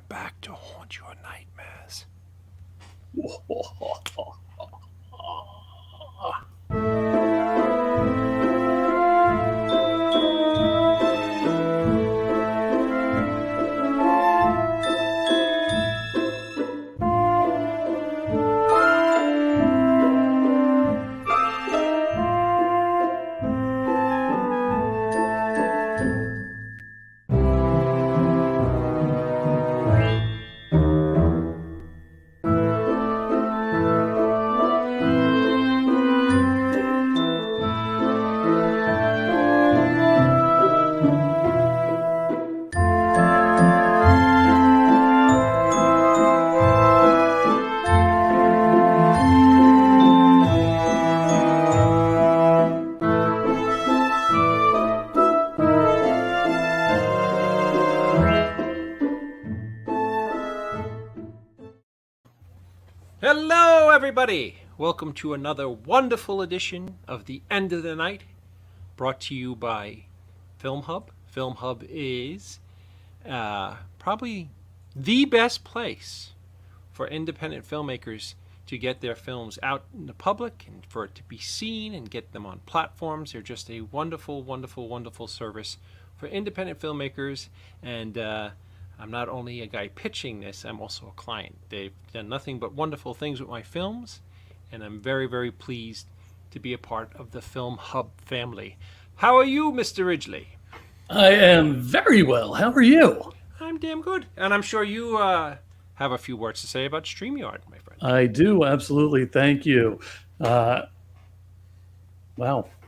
They're back to haunt your nightmares. Hello, everybody! Welcome to another wonderful edition of The End of the Night, brought to you by Film Hub. Film Hub is probably the best place for independent filmmakers to get their films out in the public and for it to be seen and get them on platforms. They're just a wonderful, wonderful, wonderful service for independent filmmakers, and I'm not only a guy pitching this, I'm also a client. They've done nothing but wonderful things with my films, and I'm very, very pleased to be a part of the Film Hub family. How are you, Mr. Ridgely? I am very well. How are you? I'm damn good. And I'm sure you have a few words to say about StreamYard, my friend. I do, absolutely. Thank you. Wow,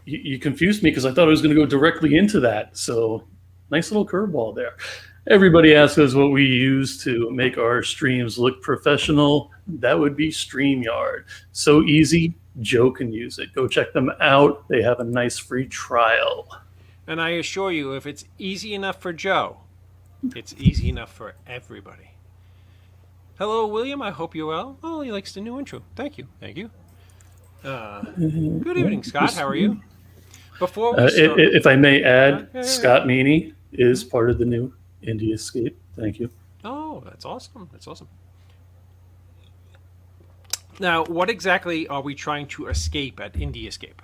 you confused me because I thought I was going to go directly into that. So nice little curveball there. Everybody asks us what we use to make our streams look professional. That would be StreamYard. So easy, Joe can use it. Go check them out. They have a nice free trial. And I assure you, if it's easy enough for Joe, it's easy enough for everybody. Hello, William. I hope you're well. Oh, he likes the new intro. Thank you. Thank you. Good evening, Scott. How are you? Before we start, if I may add, Scott Meany is part of the new Indie Escape. Thank you. Oh, that's awesome. That's awesome. Now, what exactly are we trying to escape at Indie Escape?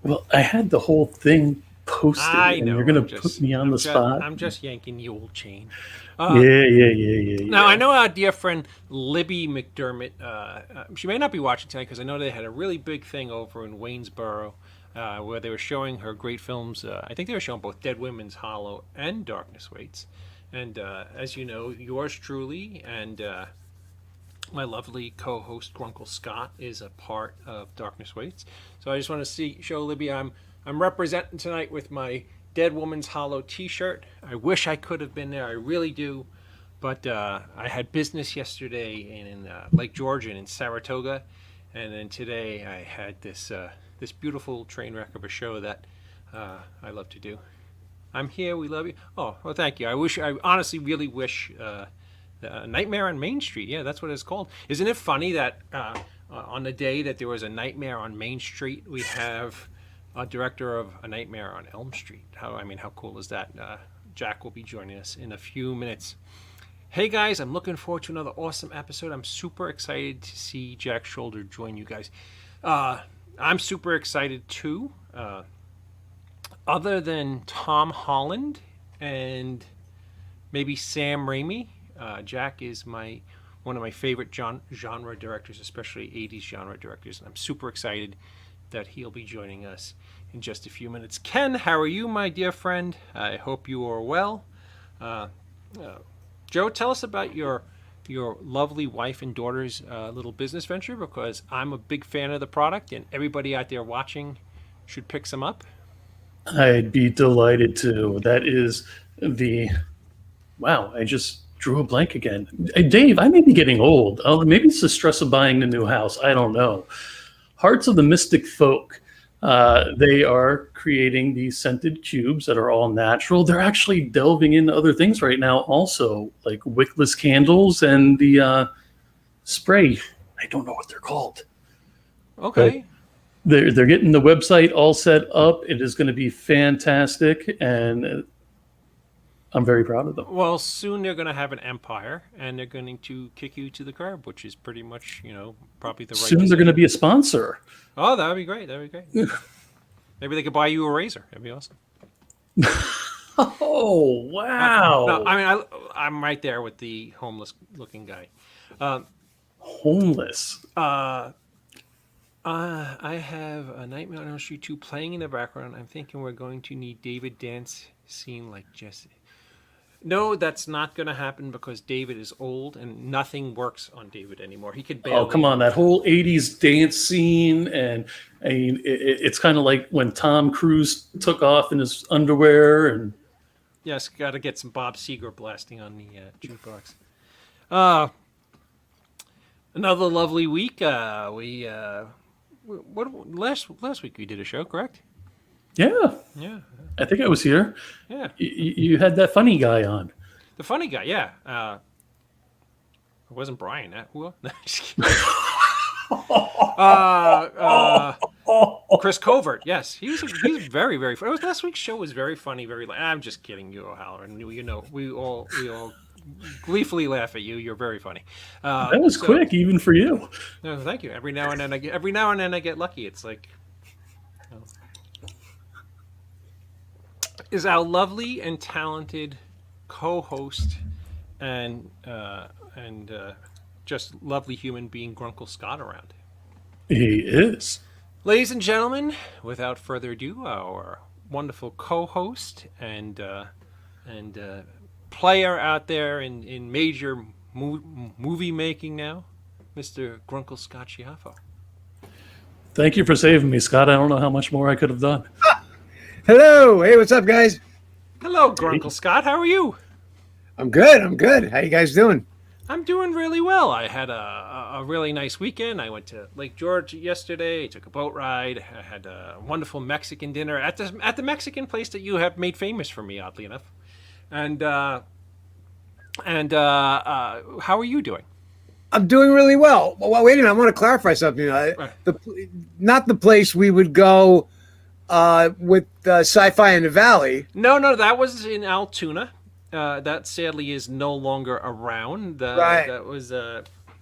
Well, I had the whole thing posted, and you're going to put me on the spot. I'm just yanking the old chain. Yeah. Now, I know our dear friend Libby McDermott, she may not be watching tonight because I know they had a really big thing over in Waynesboro where they were showing her great films. I think they were showing both Dead Women's Hollow and Darkness Waits. And as you know, yours truly and my lovely co-host Grunkle Scott is a part of Darkness Waits. So I just want to show Libby I'm representing tonight with my Dead Woman's Hollow t-shirt. I wish I could have been there. I really do. But I had business yesterday in Lake George and in Saratoga. And then today I had this beautiful train wreck of a show that I love to do. I'm here. We love you. Oh, well, thank you. I honestly really wish Nightmare on Main Street. Yeah, that's what it's called. Isn't it funny that on the day that there was a Nightmare on Main Street, we have a director of A Nightmare on Elm Street? How cool is that? Jack will be joining us in a few minutes. Hey guys, I'm looking forward to another awesome episode. I'm super excited to see Jack Sholder join you guys. I'm super excited too. Other than Tom Holland and maybe Sam Raimi, Jack is one of my favorite genre directors, especially 80s genre directors, and I'm super excited that he'll be joining us in just a few minutes. Ken, how are you, my dear friend? I hope you are well. Joe, tell us about your lovely wife and daughter's little business venture, because I'm a big fan of the product, and everybody out there watching should pick some up. I'd be delighted to. That is wow, I just drew a blank again. Hey, Dave, I may be getting old. Maybe it's the stress of buying a new house. I don't know. Hearts of the Mystic Folk. They are creating these scented cubes that are all natural. They're actually delving into other things right now also, like wickless candles and the spray. I don't know what they're called. Okay. But they're getting the website all set up. It is going to be fantastic. And I'm very proud of them. Well, soon they're going to have an empire, and they're going to kick you to the curb, which is pretty much, probably the right Soon they're going to decision. be a sponsor. Oh, that would be great. That would be great. Maybe they could buy you a razor. That'd be awesome. Oh, No, wow. I'm right there with the homeless-looking guy. Homeless. I have a Nightmare on Elm Street 2 playing in the background. I'm thinking we're going to need David dance scene like Jesse. No, that's not going to happen because David is old and nothing works on David anymore. He could barely. Oh, come on. That whole 80s dance scene. And I mean, it's kind of like when Tom Cruise took off in his underwear. And Yes, got to get some Bob Seger blasting on the jukebox. Another lovely week. Last week we did a show, correct? yeah, Yeah, I think I was here. yeah. You had that funny guy on. The funny guy, yeah. It wasn't Brian. Who else? No, just kidding. Chris Covert. Yes, he was very, very funny. Last week's show was very funny. I'm just kidding, you, O'Halloran. We all gleefully laugh at you. You're very funny. That was quick, even for you. No, thank you. Every now and then I get lucky. It's like, is our lovely and talented co-host and just lovely human being Grunkle Scott around. He is. Ladies and gentlemen, without further ado, our wonderful co-host and player out there in major movie making now, Mr. Grunkle Scott Schiaffo. Thank you for saving me, Scott. I don't know how much more I could have done. Hello. Hey, what's up, guys? Hello, Grunkle Scott. How are you? I'm good. I'm good. How you guys doing? I'm doing really well. I had a really nice weekend. I went to Lake George yesterday. I took a boat ride. I had a wonderful Mexican dinner at the Mexican place that you have made famous for me, oddly enough. And how are you doing? I'm doing really well. Well, wait a minute. I want to clarify something. Not the place we would go with Sci-Fi in the Valley. No, that was in Altoona. That sadly is no longer around. Right. That was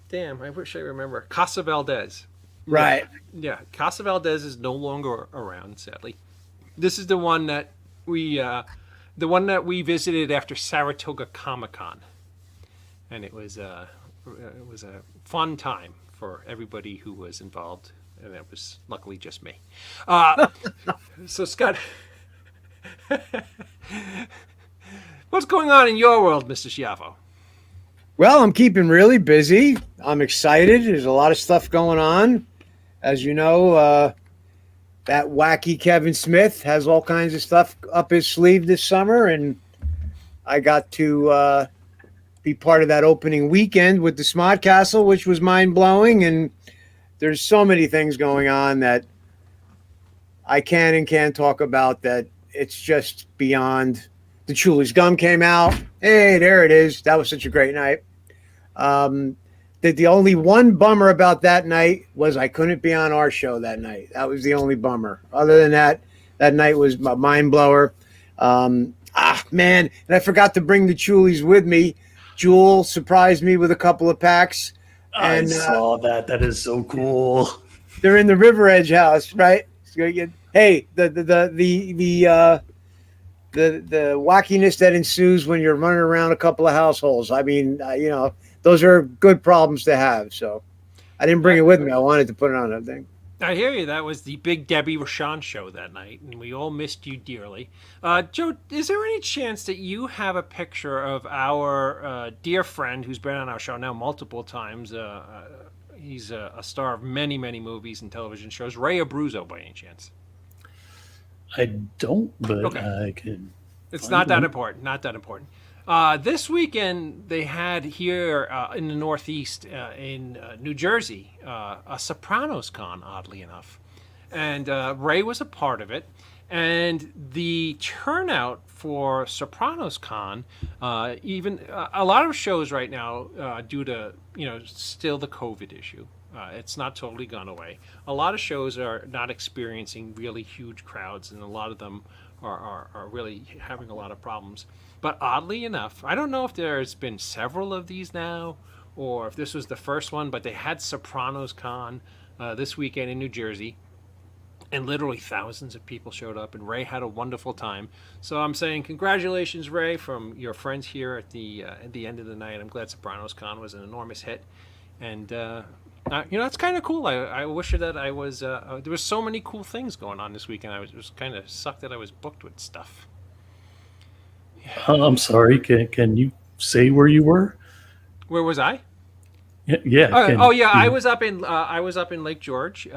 damn. I wish I remember Casa Valdez. Right. Yeah, Casa Valdez is no longer around. Sadly, this is the one that we visited after Saratoga Comic-Con, and it was a fun time for everybody who was involved, and it was luckily just me. So Scott. What's going on in your world, Mr. Schiaffo? Well, I'm keeping really busy. I'm excited. There's a lot of stuff going on. As you know, that wacky Kevin Smith has all kinds of stuff up his sleeve this summer, and I got to be part of that opening weekend with the Smod Castle, which was mind-blowing. And there's so many things going on that I can and can't talk about that it's just beyond. The Chuli's Gum came out. Hey, there it is. That was such a great night. The only one bummer about that night was I couldn't be on our show that night. That was the only bummer. Other than that, that night was a mind blower. Man, and I forgot to bring the Chulies with me. Jewel surprised me with a couple of packs. I saw that. That is so cool. They're in the River Edge house, right? Hey, the wackiness that ensues when you're running around a couple of households. I mean, those are good problems to have. So I didn't bring it with me. I wanted to put it on that thing. I hear you. That was the big Debbie Rashawn show that night, and we all missed you dearly. Joe, is there any chance that you have a picture of our dear friend who's been on our show now multiple times? He's a star of many, many movies and television shows. Ray Abruzzo, by any chance? I don't, but Okay. I can. It's not that important. Not that important. This weekend they had here in the Northeast, in New Jersey, a Sopranos Con, oddly enough, and Ray was a part of it. And the turnout for Sopranos Con, even a lot of shows right now, due to still the COVID issue. It's not totally gone away. A lot of shows are not experiencing really huge crowds, and a lot of them are really having a lot of problems. But oddly enough, I don't know if there's been several of these now or if this was the first one, but they had Sopranos Con this weekend in New Jersey. And literally thousands of people showed up, and Ray had a wonderful time. So I'm saying congratulations, Ray, from your friends here at the end of the night. I'm glad Sopranos Con was an enormous hit, and it's kind of cool. I wish that I was. There was so many cool things going on this weekend. It was kind of sucked that I was booked with stuff. I'm sorry. Can you say where you were? Where was I? Yeah. I was up in Lake George.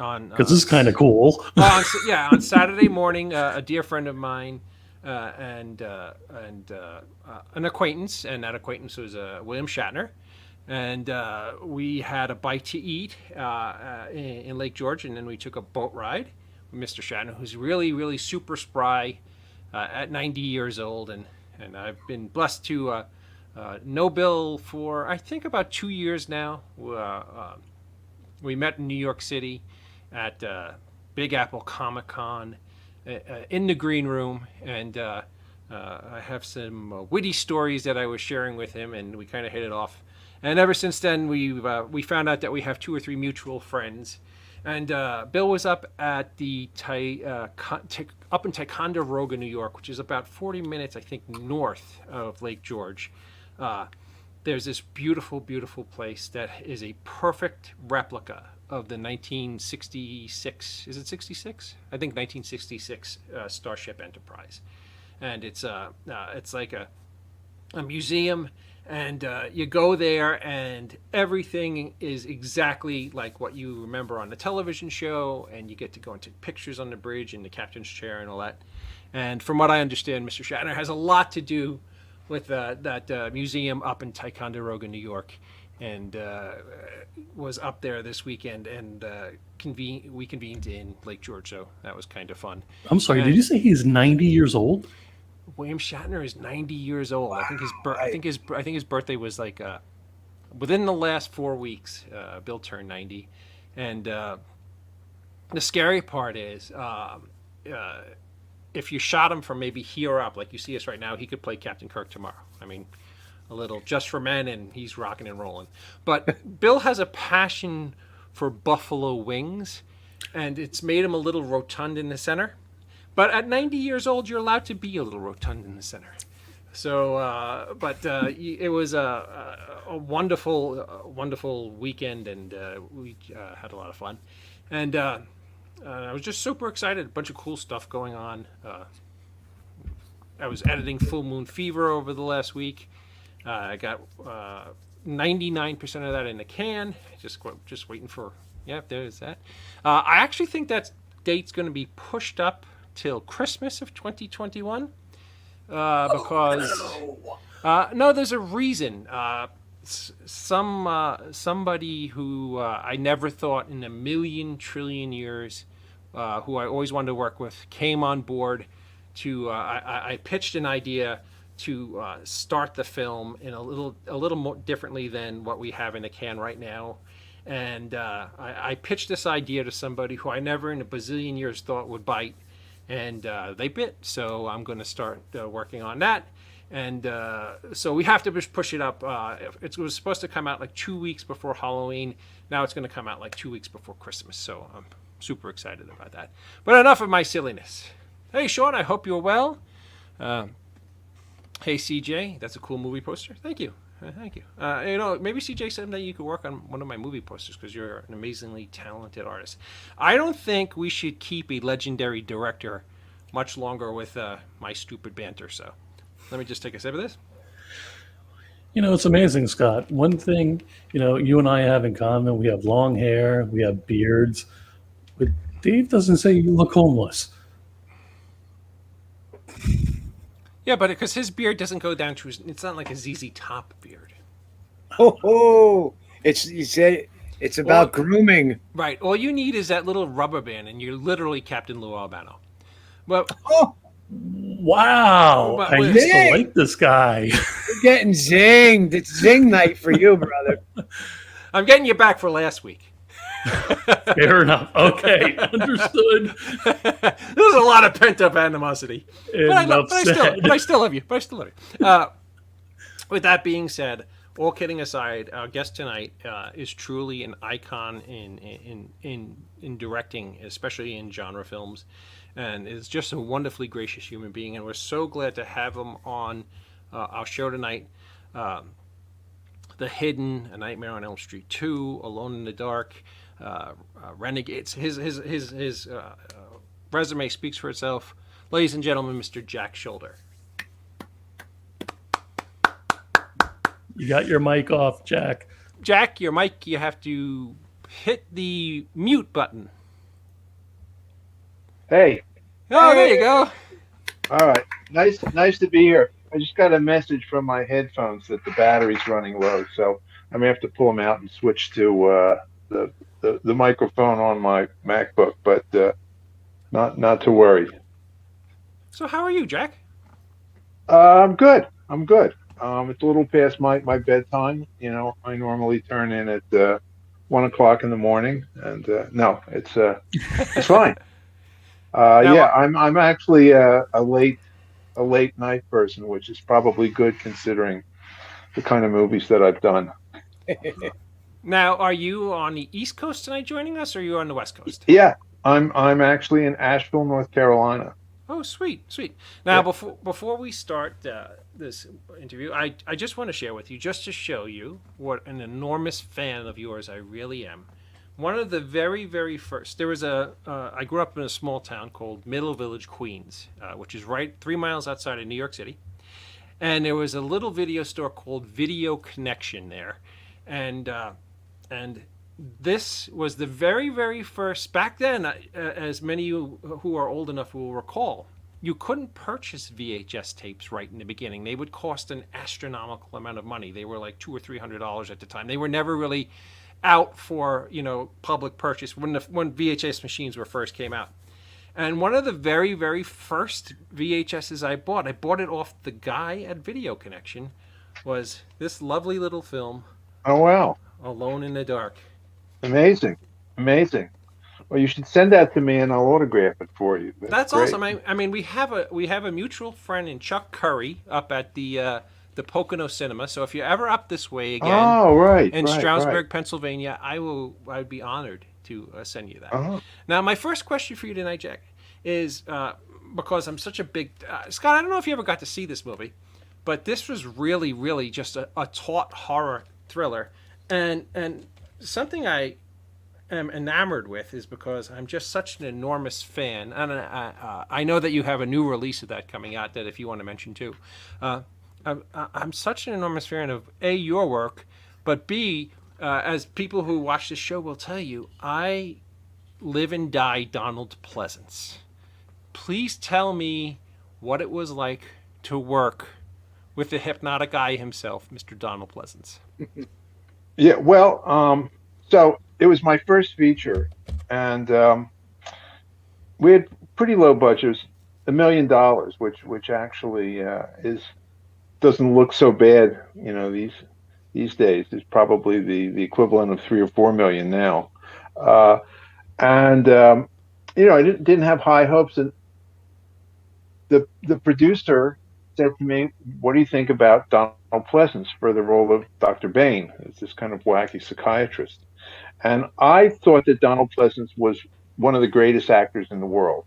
Because this is kind of cool. On Saturday morning, a dear friend of mine and an acquaintance, and that acquaintance was William Shatner, and we had a bite to eat in Lake George, and then we took a boat ride with Mr. Shatner, who's really, really super spry at 90 years old, and I've been blessed to know Bill for I think about 2 years now. We met in New York City at Big Apple Comic Con in the green room, and I have some witty stories that I was sharing with him, and we kind of hit it off. And ever since then, we found out that we have 2 or 3 mutual friends. And Bill was up at the up in Ticonderoga, New York, which is about 40 minutes, I think, north of Lake George. There's this beautiful, beautiful place that is a perfect replica of the 1966, is it 66? I think 1966 Starship Enterprise. And it's like a museum, and you go there and everything is exactly like what you remember on the television show, and you get to go and take pictures on the bridge in the captain's chair and all that. And from what I understand, Mr. Shatner has a lot to do with that museum up in Ticonderoga, New York, and was up there this weekend, and we convened in Lake George, so that was kind of fun. I'm sorry, did you say he's 90 years old? William Shatner is 90 years old. Wow. I think his birthday was like within the last 4 weeks. Bill turned 90, and the scary part is if you shot him from maybe here up, like you see us right now, he could play Captain Kirk tomorrow. I mean, a little Just for Men, and he's rocking and rolling. But Bill has a passion for buffalo wings, and it's made him a little rotund in the center. But at 90 years old, you're allowed to be a little rotund in the center. So, it was a wonderful weekend, and we had a lot of fun. And I was just super excited. A bunch of cool stuff going on. I was editing Full Moon Fever over the last week. I got 99% of that in the can. Just waiting for, there's that. I actually think that date's going to be pushed up till Christmas of 2021 because no, there's a reason. Somebody who I never thought in a million trillion years, who I always wanted to work with, came on board to. I pitched an idea to start the film in a little more differently than what we have in the can right now. And I pitched this idea to somebody who I never in a bazillion years thought would bite, and they bit. So I'm going to start working on that. And so we have to push it up. It was supposed to come out like 2 weeks before Halloween. Now it's going to come out like 2 weeks before Christmas. So I'm super excited about that. But enough of my silliness. Hey, Sean, I hope you're well. Hey, CJ, that's a cool movie poster. Thank you. Thank you. Maybe CJ someday you could work on one of my movie posters because you're an amazingly talented artist. I don't think we should keep a legendary director much longer with my stupid banter. So let me just take a sip of this. It's amazing, Scott. One thing, you and I have in common, we have long hair, we have beards, but Dave doesn't say you look homeless. Yeah, but because his beard doesn't go down to it's not like a ZZ Top beard. It's about grooming. Right. All you need is that little rubber band, and you're literally Captain Lou Albano. Well, wow. I used to like this guy. You're getting zinged. It's zing night for you, brother. I'm getting you back for last week. Fair enough. Okay, understood. There's a lot of pent up animosity, Enough said. but I still love you. With that being said, all kidding aside, our guest tonight is truly an icon in directing, especially in genre films, and is just a wonderfully gracious human being. And we're so glad to have him on our show tonight. The Hidden, A Nightmare on Elm Street 2, Alone in the Dark, Renegades. His resume speaks for itself. Ladies and gentlemen, Mr. Jack Sholder. You got your mic off, Jack. Jack, your mic, you have to hit the mute button. Hey. Oh, there you go. All right. Nice to be here. I just got a message from my headphones that the battery's running low, so I'm gonna have to pull them out and switch to the microphone on my MacBook. But not to worry. So how are you, Jack? I'm good. It's a little past my bedtime. You know, I normally turn in at 1 o'clock in the morning, and no, it's fine. Yeah, I'm actually a late night person, which is probably good considering the kind of movies that I've done. Now, are you on the East Coast tonight joining us, or are you on the West Coast? Yeah, I'm actually in Asheville, North Carolina. Oh, sweet. Now, yeah. Before we start this interview, I just want to share with you, just to show you what an enormous fan of yours I really am. One of the very, very first, there was I grew up in a small town called Middle Village, Queens, which is right 3 miles outside of New York City. And there was a little video store called Video Connection there. And this was the very, very first, back then, as many of you who are old enough will recall, you couldn't purchase VHS tapes right in the beginning. They would cost an astronomical amount of money. They were like $200 or $300 at the time. They were never really out for, public purchase when VHS machines were first came out. And one of the very, very first VHSs I bought it off the guy at Video Connection, was this lovely little film. Oh, wow. Alone in the Dark. Amazing. Well, you should send that to me and I'll autograph it for you. That's awesome. I mean, we have a mutual friend in Chuck Curry up at the Pocono Cinema. So if you're ever up this way again, in Stroudsburg, Pennsylvania, I'd be honored to send you that. Uh-huh. Now, my first question for you tonight, Jack, is because I'm such a big Scott. I don't know if you ever got to see this movie, but this was really, really just a taut horror thriller, and something I am enamored with is because I'm just such an enormous fan, and I know that you have a new release of that coming out that if you want to mention too. I'm such an enormous fan of A, your work, but B, as people who watch this show will tell you, I live and die Donald Pleasence. Please tell me what it was like to work with the hypnotic eye himself, Mr. Donald Pleasence. Yeah, well, so it was my first feature, and we had pretty low budgets, $1 million, which actually doesn't look so bad, these days. It's probably the equivalent of 3 or 4 million now, and I didn't have high hopes, and the producer said to me, "What do you think about Donald Pleasence for the role of Dr. Bain?" It's this kind of wacky psychiatrist. And I thought that Donald Pleasence was one of the greatest actors in the world.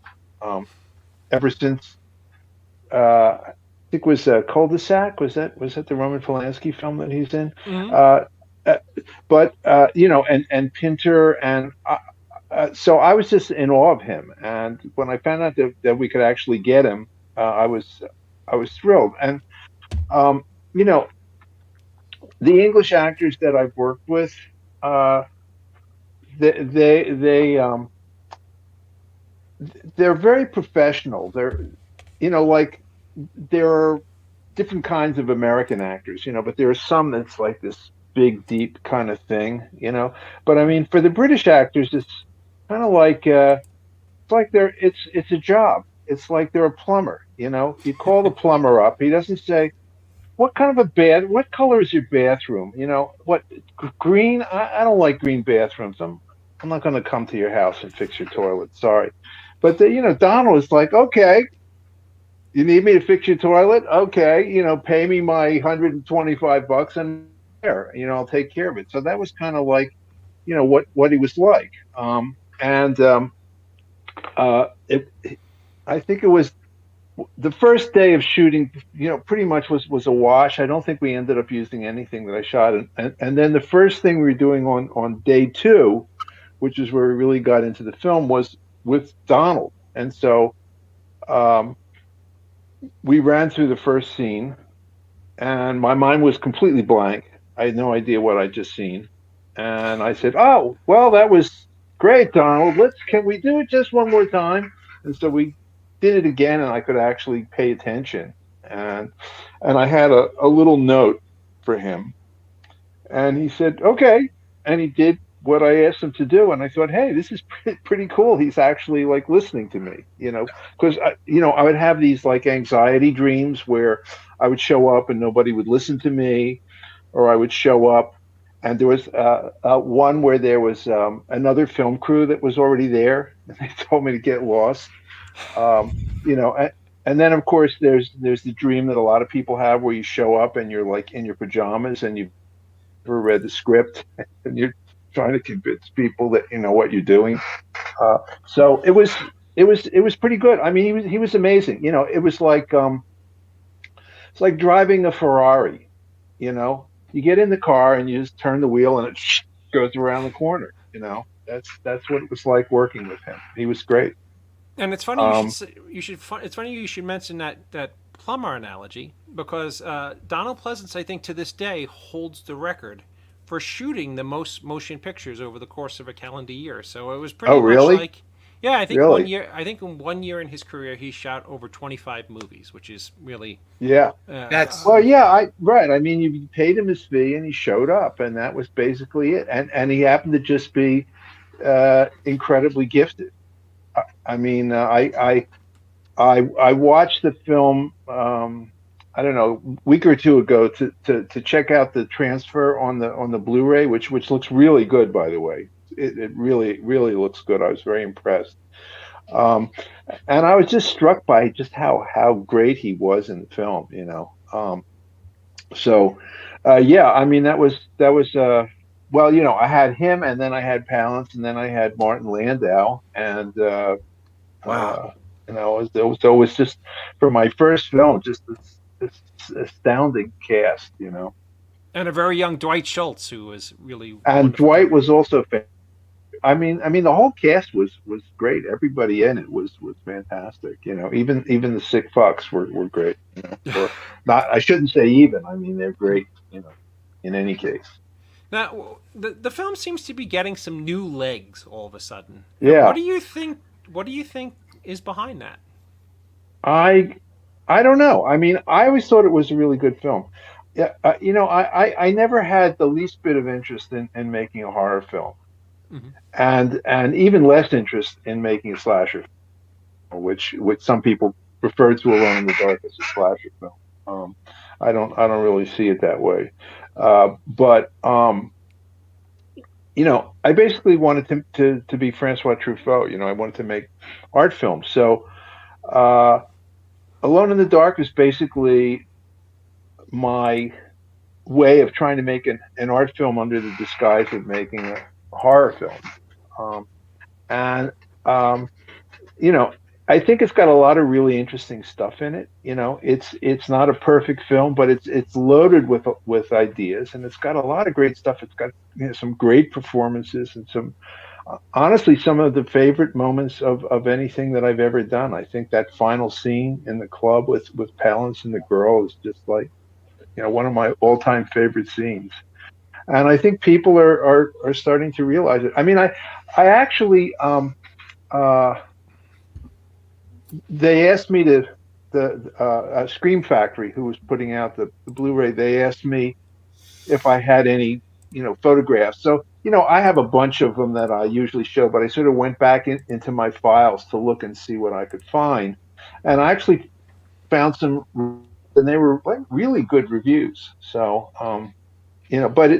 Ever since, I think it was Cul-de-sac. Was that the Roman Polanski film that he's in? Mm-hmm. But and Pinter, and so I was just in awe of him. And when I found out that we could actually get him, I was thrilled. And the English actors that I've worked with, they're very professional. There are different kinds of American actors, but there are some that's like this big, deep kind of thing, But I mean, for the British actors, it's kind of like it's a job. It's like they're a plumber, You call the plumber up. He doesn't say, what color is your bathroom? What green? I don't like green bathrooms. I'm not going to come to your house and fix your toilet. Sorry. But Donald was like, okay, you need me to fix your toilet? Okay, pay me my $125 and there, I'll take care of it. So that was kind of like, what he was like. And it, I think it was the first day of shooting, pretty much was a wash. I don't think we ended up using anything that I shot. And then the first thing we were doing on day two, which is where we really got into the film, was with Donald. And so we ran through the first scene, and my mind was completely blank. I had no idea what I'd just seen. And I said, oh, well, that was great, Donald. Can we do it just one more time? And so we did it again, and I could actually pay attention. And I had a little note for him. And he said, okay. And he did what I asked him to do. And I thought, hey, this is pretty cool. He's actually like listening to me, because, I would have these like anxiety dreams where I would show up and nobody would listen to me, or I would show up and there was one where there was another film crew that was already there, and they told me to get lost. And then of course there's the dream that a lot of people have where you show up and you're like in your pajamas and you've never read the script and you're trying to convince people that you know what you're doing. So it was pretty good. I mean, he was amazing. It was like it's like driving a Ferrari. You get in the car and you just turn the wheel and it goes around the corner. That's what it was like working with him. He was great. And it's funny it's funny you should mention that plumber analogy, because Donald Pleasance, I think, to this day holds the record for shooting the most motion pictures over the course of a calendar year. So it was pretty much like, yeah, I think Really? in 1 year in his career he shot over 25 movies, which is really That's Well, yeah, right. I mean, you paid him his fee and he showed up, and that was basically it. And he happened to just be incredibly gifted. I mean, I watched the film. I don't know, a week or two ago to check out the transfer on the Blu-ray, which looks really good, by the way. It really looks good. I was very impressed. And I was just struck by just how great he was in the film. Yeah, I mean that was well, I had him, and then I had Palance, and then I had Martin Landau, and wow. so it was just for my first film, just this astounding cast. and a very young Dwight Schultz, who was really And wonderful. Dwight was also. I mean, the whole cast was great. Everybody in it was fantastic. Even the sick fucks were great. Or not. I shouldn't say even. I mean, they're great. In any case. Now, the film seems to be getting some new legs all of a sudden. Yeah. What do you think? What do you think is behind that? I don't know. I mean, I always thought it was a really good film. Yeah. I never had the least bit of interest in making a horror film. Mm-hmm. And even less interest in making a slasher, which some people refer to Alone in the Dark as a slasher film. I don't really see it that way. But I basically wanted to be Francois Truffaut. I wanted to make art films. So Alone in the Dark is basically my way of trying to make an art film under the disguise of making a horror film. I think it's got a lot of really interesting stuff in it. It's not a perfect film, but it's loaded with ideas, and it's got a lot of great stuff. It's got some great performances and honestly some of the favorite moments of anything that I've ever done. I think that final scene in the club with Palance and the girl is just like one of my all-time favorite scenes. And I think people are starting to realize it. I mean, I actually they asked me the Scream Factory, who was putting out the Blu-ray. They asked me if I had any photographs. So I have a bunch of them that I usually show, but I sort of went back into my files to look and see what I could find, and I actually found some, and they were like really good reviews. So. But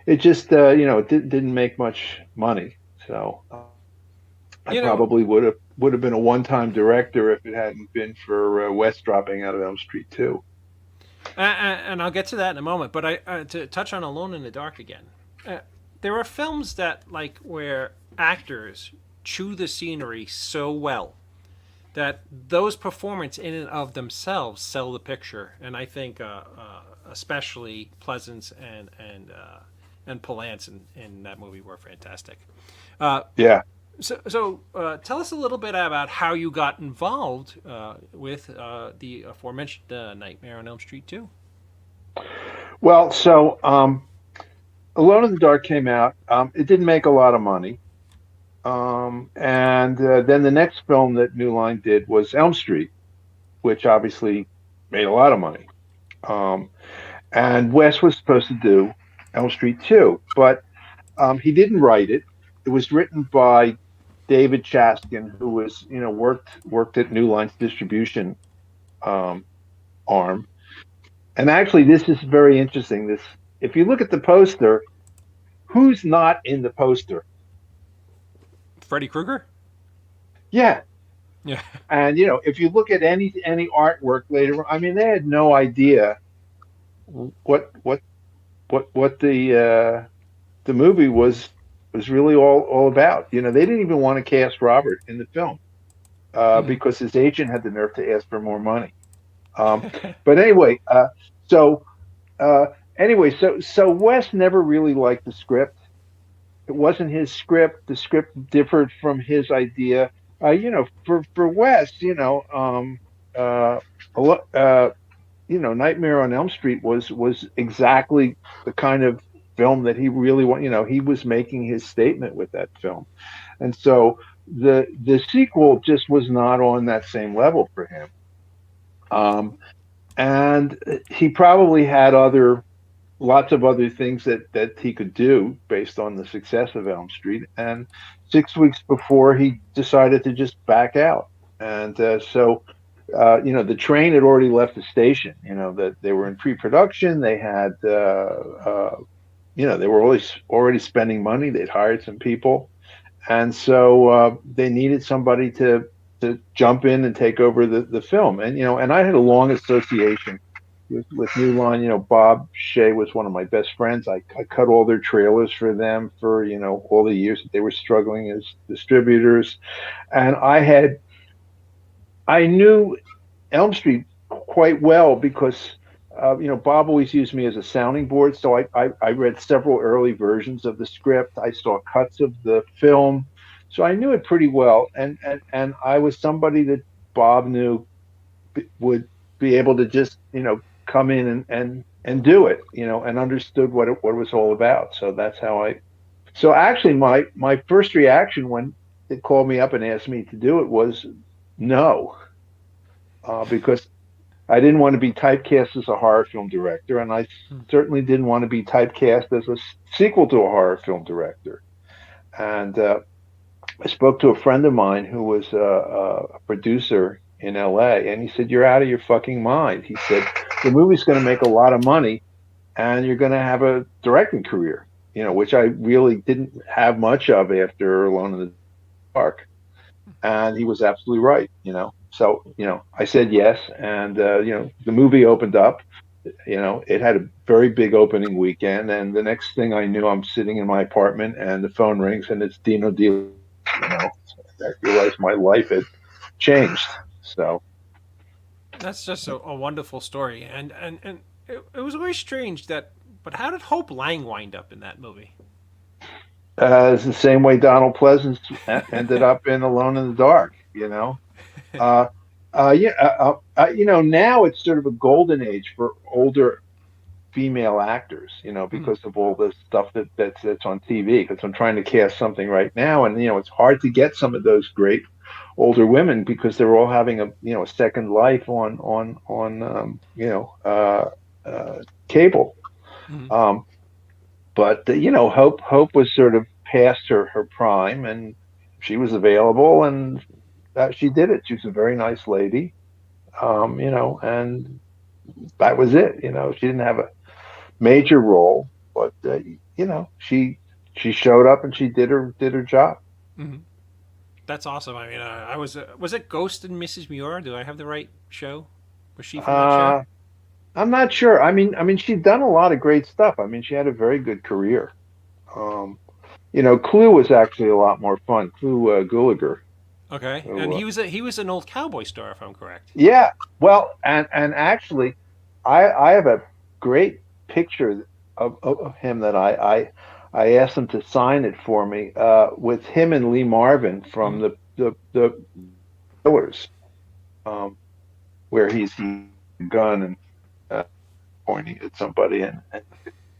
it just it didn't make much money. So I You know, probably would have been a one-time director if it hadn't been for Wes dropping out of Elm Street too. and I'll get to that in a moment. But to touch on Alone in the Dark again, uh, there are films that like where actors chew the scenery so well that those performances in and of themselves sell the picture. And I think especially Pleasance and Palance in that movie were fantastic. Yeah. So tell us a little bit about how you got involved with the aforementioned Nightmare on Elm Street 2. Well, so Alone in the Dark came out. It didn't make a lot of money. And then the next film that New Line did was Elm Street, which obviously made a lot of money. Um, and Wes was supposed to do Elm Street 2, but he didn't write it. It was written by David Chaskin, who was, worked at New Line's distribution um, arm. And actually, this is very interesting. This, if you look at the poster, who's not in the poster? Freddy Krueger? Yeah. Yeah. And if you look at any artwork later, I mean, they had no idea what the movie was really all about. They didn't even want to cast Robert in the film because his agent had the nerve to ask for more money. But anyway, so so Wes never really liked the script. It wasn't his script. The script differed from his idea. For Wes, Nightmare on Elm Street was exactly the kind of film that he really want. He was making his statement with that film, and so the sequel just was not on that same level for him. And he probably had lots of other things that he could do based on the success of Elm Street. And 6 weeks before, he decided to just back out. And the train had already left the station. That they were in pre-production. They had, they were already spending money. They'd hired some people, and so they needed somebody to jump in and take over the film. And I had a long association with New Line. Bob Shea was one of my best friends. I cut all their trailers for them for all the years that they were struggling as distributors, and I knew Elm Street quite well because Bob always used me as a sounding board. So I read several early versions of the script. I saw cuts of the film. So I knew it pretty well, and I was somebody that Bob knew would be able to just come in and do it, and understood what it was all about. So that's how I. So actually, my first reaction when they called me up and asked me to do it was no, because I didn't want to be typecast as a horror film director, and I certainly didn't want to be typecast as a sequel to a horror film director. And I spoke to a friend of mine who was a producer in LA, and he said, "You're out of your fucking mind." He said, "The movie's going to make a lot of money, and you're going to have a directing career," which I really didn't have much of after Alone in the Dark. And he was absolutely right, So, I said yes, and the movie opened up. It had a very big opening weekend, and the next thing I knew, I'm sitting in my apartment, and the phone rings, and it's Dino De. I realized my life had changed. So That's just a wonderful story. And it was always strange that. But how did Hope Lang wind up in that movie? it's the same way Donald Pleasance ended up in Alone in the Dark. Now it's sort of a golden age for older female actors, because of all the stuff that's on TV. Because I'm trying to cast something right now, and it's hard to get some of those great older women because they're all having a second life on cable. Mm-hmm. But Hope was sort of past her prime, and she was available, and she did it. She was a very nice lady, and that was it. She didn't have a major role, but she she showed up and she did her job. Mm-hmm. That's awesome. I mean, was it Ghost and Mrs. Muir? Do I have the right show? Was she from that show? I'm not sure. I mean, she'd done a lot of great stuff. I mean, she had a very good career. Um, Clue was actually a lot more fun. Clue Gulager. Okay, So, and he was an old cowboy star, if I'm correct. yeah. Well, and actually, I have a great picture of him that I asked him to sign it for me with him and Lee Marvin from the Killers, um, where he's a gun and pointing at somebody and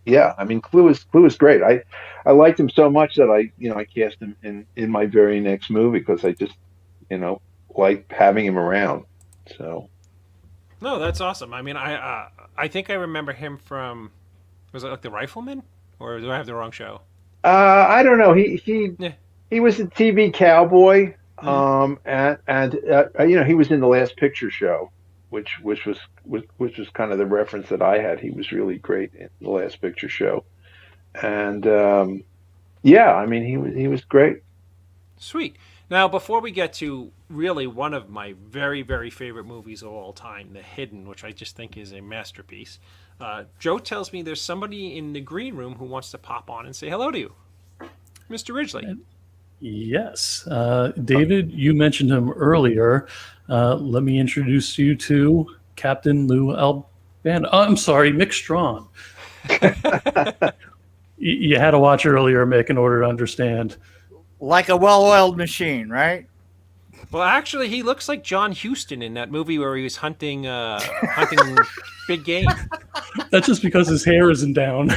yeah, I mean Clue is great. I liked him so much that I cast him in my very next movie because I just like having him around. So No, that's awesome. I mean, I think I remember him from, was it like The Rifleman, or do I have the wrong show? I don't know. He Yeah. he was a TV cowboy, Mm-hmm. and he was in the Last Picture Show, which was kind of the reference that I had. He was really great in the Last Picture Show, and yeah, I mean he was great. Sweet. Now, before we get to really one of my very, very favorite movies of all time, The Hidden, which I just think is a masterpiece, Joe tells me there's somebody in the green room who wants to pop on and say hello to you, Mr. Ridgely. Yes. David, you mentioned him earlier. Let me introduce you to Captain Lou Albano. Oh, I'm sorry, Mick Strawn. You had to watch earlier, Mick, in order to understand. Like a well-oiled machine, right? Well, actually, he looks like John Huston in that movie where he was hunting big game. That's just because his hair isn't down.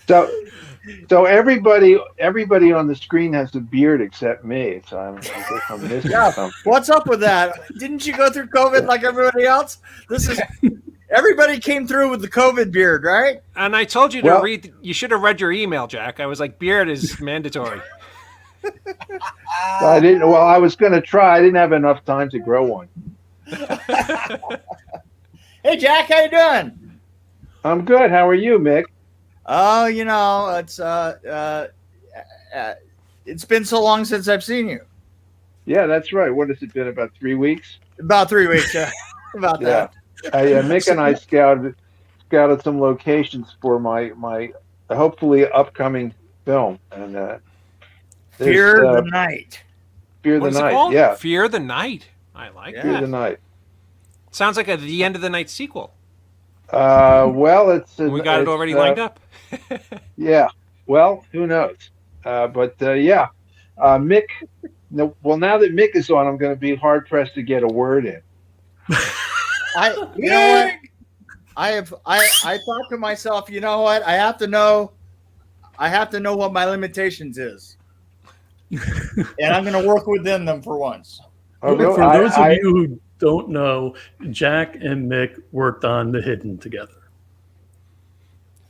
So everybody on the screen has a beard except me. So I guess I'm missing something. What's up with that? Didn't you go through COVID like everybody else? Everybody came through with the COVID beard, right? And I told you to read. You should have read your email, Jack. I was like, beard is mandatory. I didn't. Well, I was going to try. I didn't have enough time to grow one. Hey, Jack, how you doing? I'm good. How are you, Mick? Oh, it's been so long since I've seen you. Yeah, that's right. What has it been? About 3 weeks? About 3 weeks, yeah. About that. Mick and I scouted some locations for my hopefully upcoming film, and Fear the Night. Fear What the is it Night. called? Yeah, Fear the Night. I like Fear that. the Night. Sounds like the end of the night sequel. Well, We got it already lined up. Yeah. Well, who knows? But yeah, Mick. No, well, now that Mick is on, I'm going to be hard pressed to get a word in. You know what? I thought to myself, you know what? I have to know what my limitations is, and I'm going to work within them for once. For those of you who don't know, Jack and Mick worked on The Hidden together.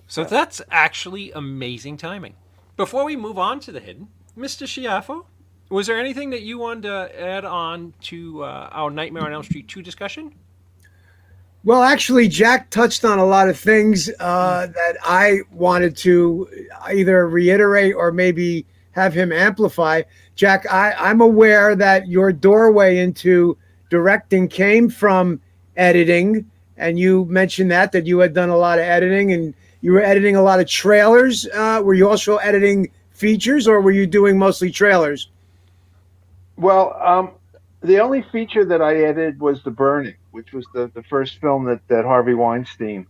So that's actually amazing timing. Before we move on to The Hidden, Mr. Schiaffo, was there anything that you wanted to add on to our Nightmare on Elm Street 2 discussion? Well, actually, Jack touched on a lot of things that I wanted to either reiterate or maybe have him amplify. Jack, I'm aware that your doorway into directing came from editing, and you mentioned that you had done a lot of editing, and you were editing a lot of trailers. Were you also editing features, or were you doing mostly trailers? Well, the only feature that I edited was The Burning, which was the first film that Harvey Weinstein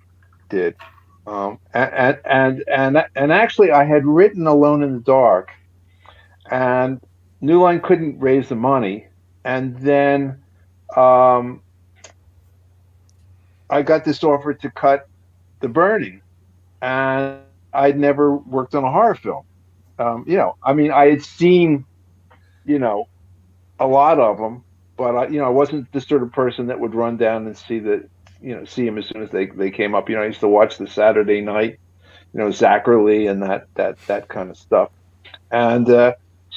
did. And actually, I had written Alone in the Dark, and New Line couldn't raise the money, and then I got this offer to cut The Burning, and I'd never worked on a horror film. I mean, I had seen, a lot of them, but I wasn't the sort of person that would run down and see them as soon as they came up. I used to watch the Saturday night, Zachary and that kind of stuff. And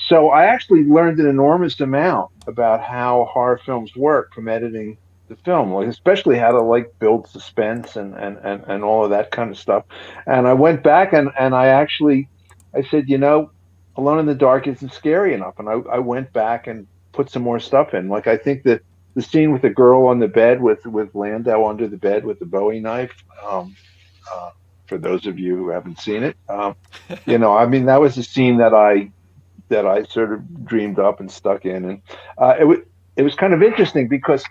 so I actually learned an enormous amount about how horror films work from editing the film, like especially how to like build suspense and all of that kind of stuff. And I went back and I said, Alone in the Dark isn't scary enough. And I went back and put some more stuff in. Like I think that the scene with the girl on the bed with Landau under the bed with the Bowie knife. Uh, for those of you who haven't seen it, I mean that was a scene that I sort of dreamed up and stuck in, and it was kind of interesting because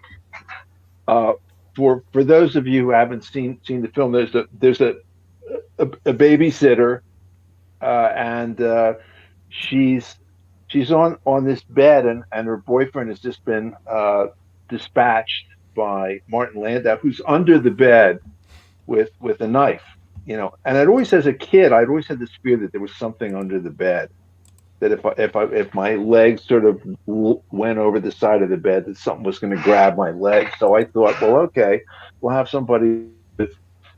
for those of you who haven't seen the film, there's a babysitter, and she's on this bed, and her boyfriend has just been dispatched by Martin Landau, who's under the bed with a knife, And I'd always, as a kid, I'd always had this fear that there was something under the bed. That if my legs sort of went over the side of the bed, that something was going to grab my leg. So I thought, well, okay, we'll have somebody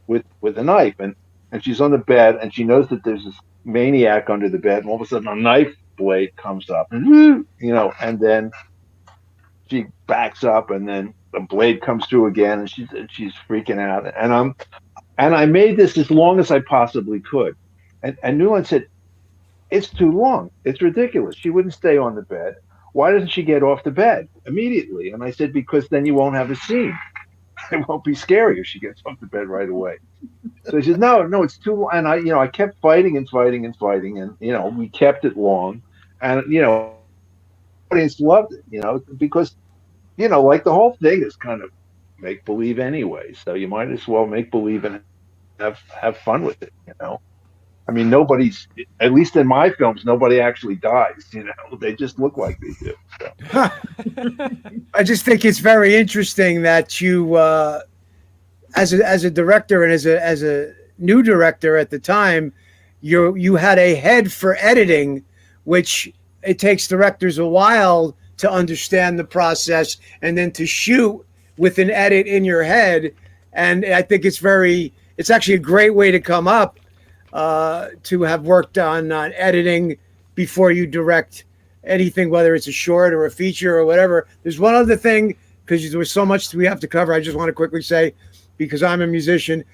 with a knife, and she's on the bed, and she knows that there's this maniac under the bed, and all of a sudden a knife blade comes up, and then she backs up, and then the blade comes through again, and she's freaking out, and I made this as long as I possibly could, and Newland said, it's too long. It's ridiculous. She wouldn't stay on the bed. Why doesn't she get off the bed immediately? And I said, because then you won't have a scene. It won't be scary if she gets off the bed right away. So he said, no, it's too long. And I kept fighting, and we kept it long. And, audience loved it, because, like the whole thing is kind of make believe anyway. So you might as well make believe and have fun with it, I mean, nobody's, at least in my films, nobody actually dies. They just look like they do. So. I just think it's very interesting that you, as a director and as a new director at the time, you had a head for editing, which it takes directors a while to understand the process and then to shoot with an edit in your head. And I think it's actually a great way to come up. To have worked on editing before you direct anything, whether it's a short or a feature or whatever. There's one other thing, because there was so much we have to cover. I just want to quickly say, because I'm a musician,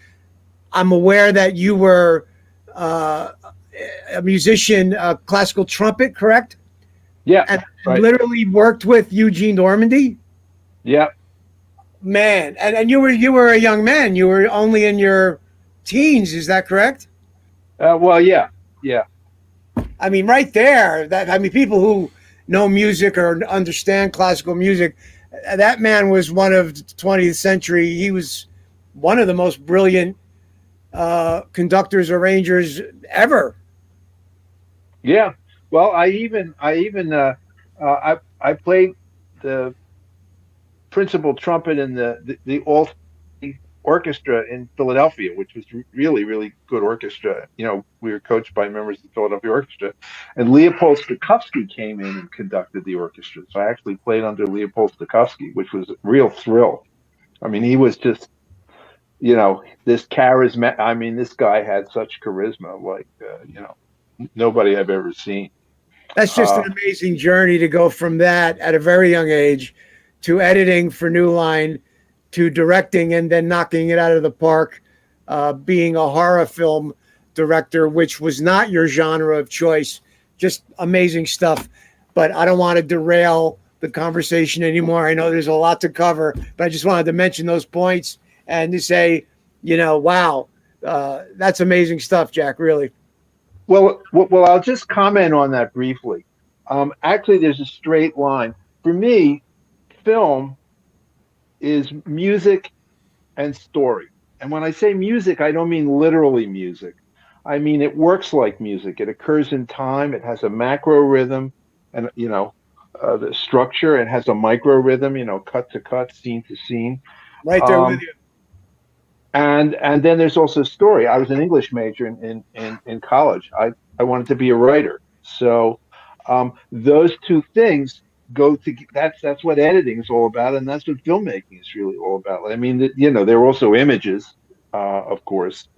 I'm aware that you were a musician, classical trumpet, correct? Yeah. And right. literally worked with Eugene Normandy? Yeah. Man, and you were a young man. You were only in your teens, is that correct? Well, yeah. I mean, right there, people who know music or understand classical music, that man was one of the 20th century. He was one of the most brilliant conductors, arrangers ever. Yeah. Well, I played the principal trumpet in the all orchestra in Philadelphia, which was really, really good orchestra. We were coached by members of the Philadelphia Orchestra, and Leopold Stokowski came in and conducted the orchestra. So I actually played under Leopold Stokowski, which was a real thrill. I mean, he was just, this charisma. I mean, this guy had such charisma, like, nobody I've ever seen. That's just an amazing journey to go from that at a very young age to editing for New Line, to directing and then knocking it out of the park, being a horror film director, which was not your genre of choice. Just amazing stuff. But I don't want to derail the conversation anymore. I know there's a lot to cover, but I just wanted to mention those points and to say, wow, that's amazing stuff, Jack, really. Well, I'll just comment on that briefly. Actually, there's a straight line. For me, film is music and story. And when I say music, I don't mean literally music. I mean, it works like music. It occurs in time. It has a macro rhythm and, the structure. It has a micro rhythm, cut to cut, scene to scene. Right there with you. And then there's also story. I was an English major in college. I wanted to be a writer. So those two things go to, that's what editing is all about, and that's what filmmaking is really all about. I mean, there are also images, of course,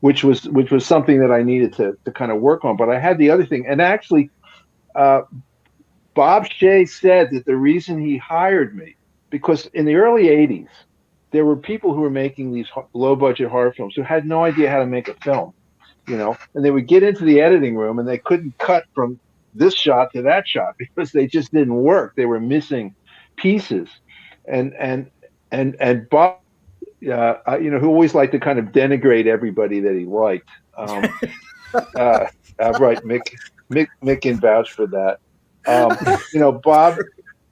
which was something that I needed to kind of work on. But I had the other thing, and actually, Bob Shea said that the reason he hired me because in the early '80s, there were people who were making these low budget horror films who had no idea how to make a film, and they would get into the editing room and they couldn't cut from this shot to that shot because they just didn't work. They were missing pieces, and Bob, who always liked to kind of denigrate everybody that he liked. Right, Mick can vouch for that.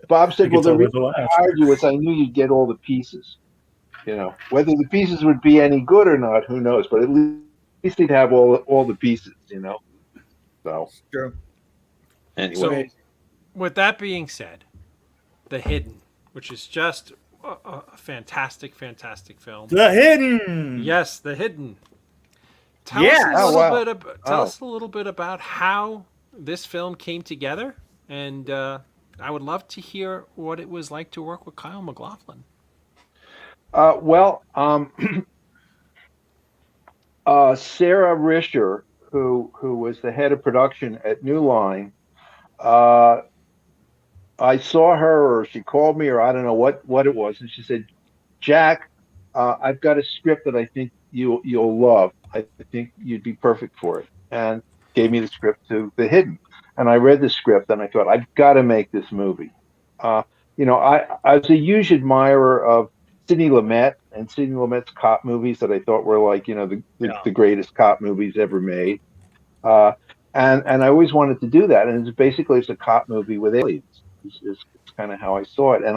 Bob said, "Well, the reason I hired you is I knew you'd get all the pieces. Whether the pieces would be any good or not, who knows? But at least he'd have all the pieces. So True. Anyway, So, with that being said, The Hidden, which is just a fantastic, fantastic film. The Hidden. Yes, The Hidden. Tell us a little bit about how this film came together, and I would love to hear what it was like to work with Kyle MacLachlan. Sarah Risher, who was the head of production at New Line, I saw her, or she called me, or I don't know what it was, and she said, "Jack, I've got a script that I think you'll love. I think you'd be perfect for it," and gave me the script to The Hidden. And I read the script and I thought, I've got to make this movie. I was a huge admirer of Sidney Lumet and Sidney Lumet's cop movies that I thought were like, the greatest cop movies ever made. And I always wanted to do that. And it's a cop movie with aliens. Is kind of how I saw it. And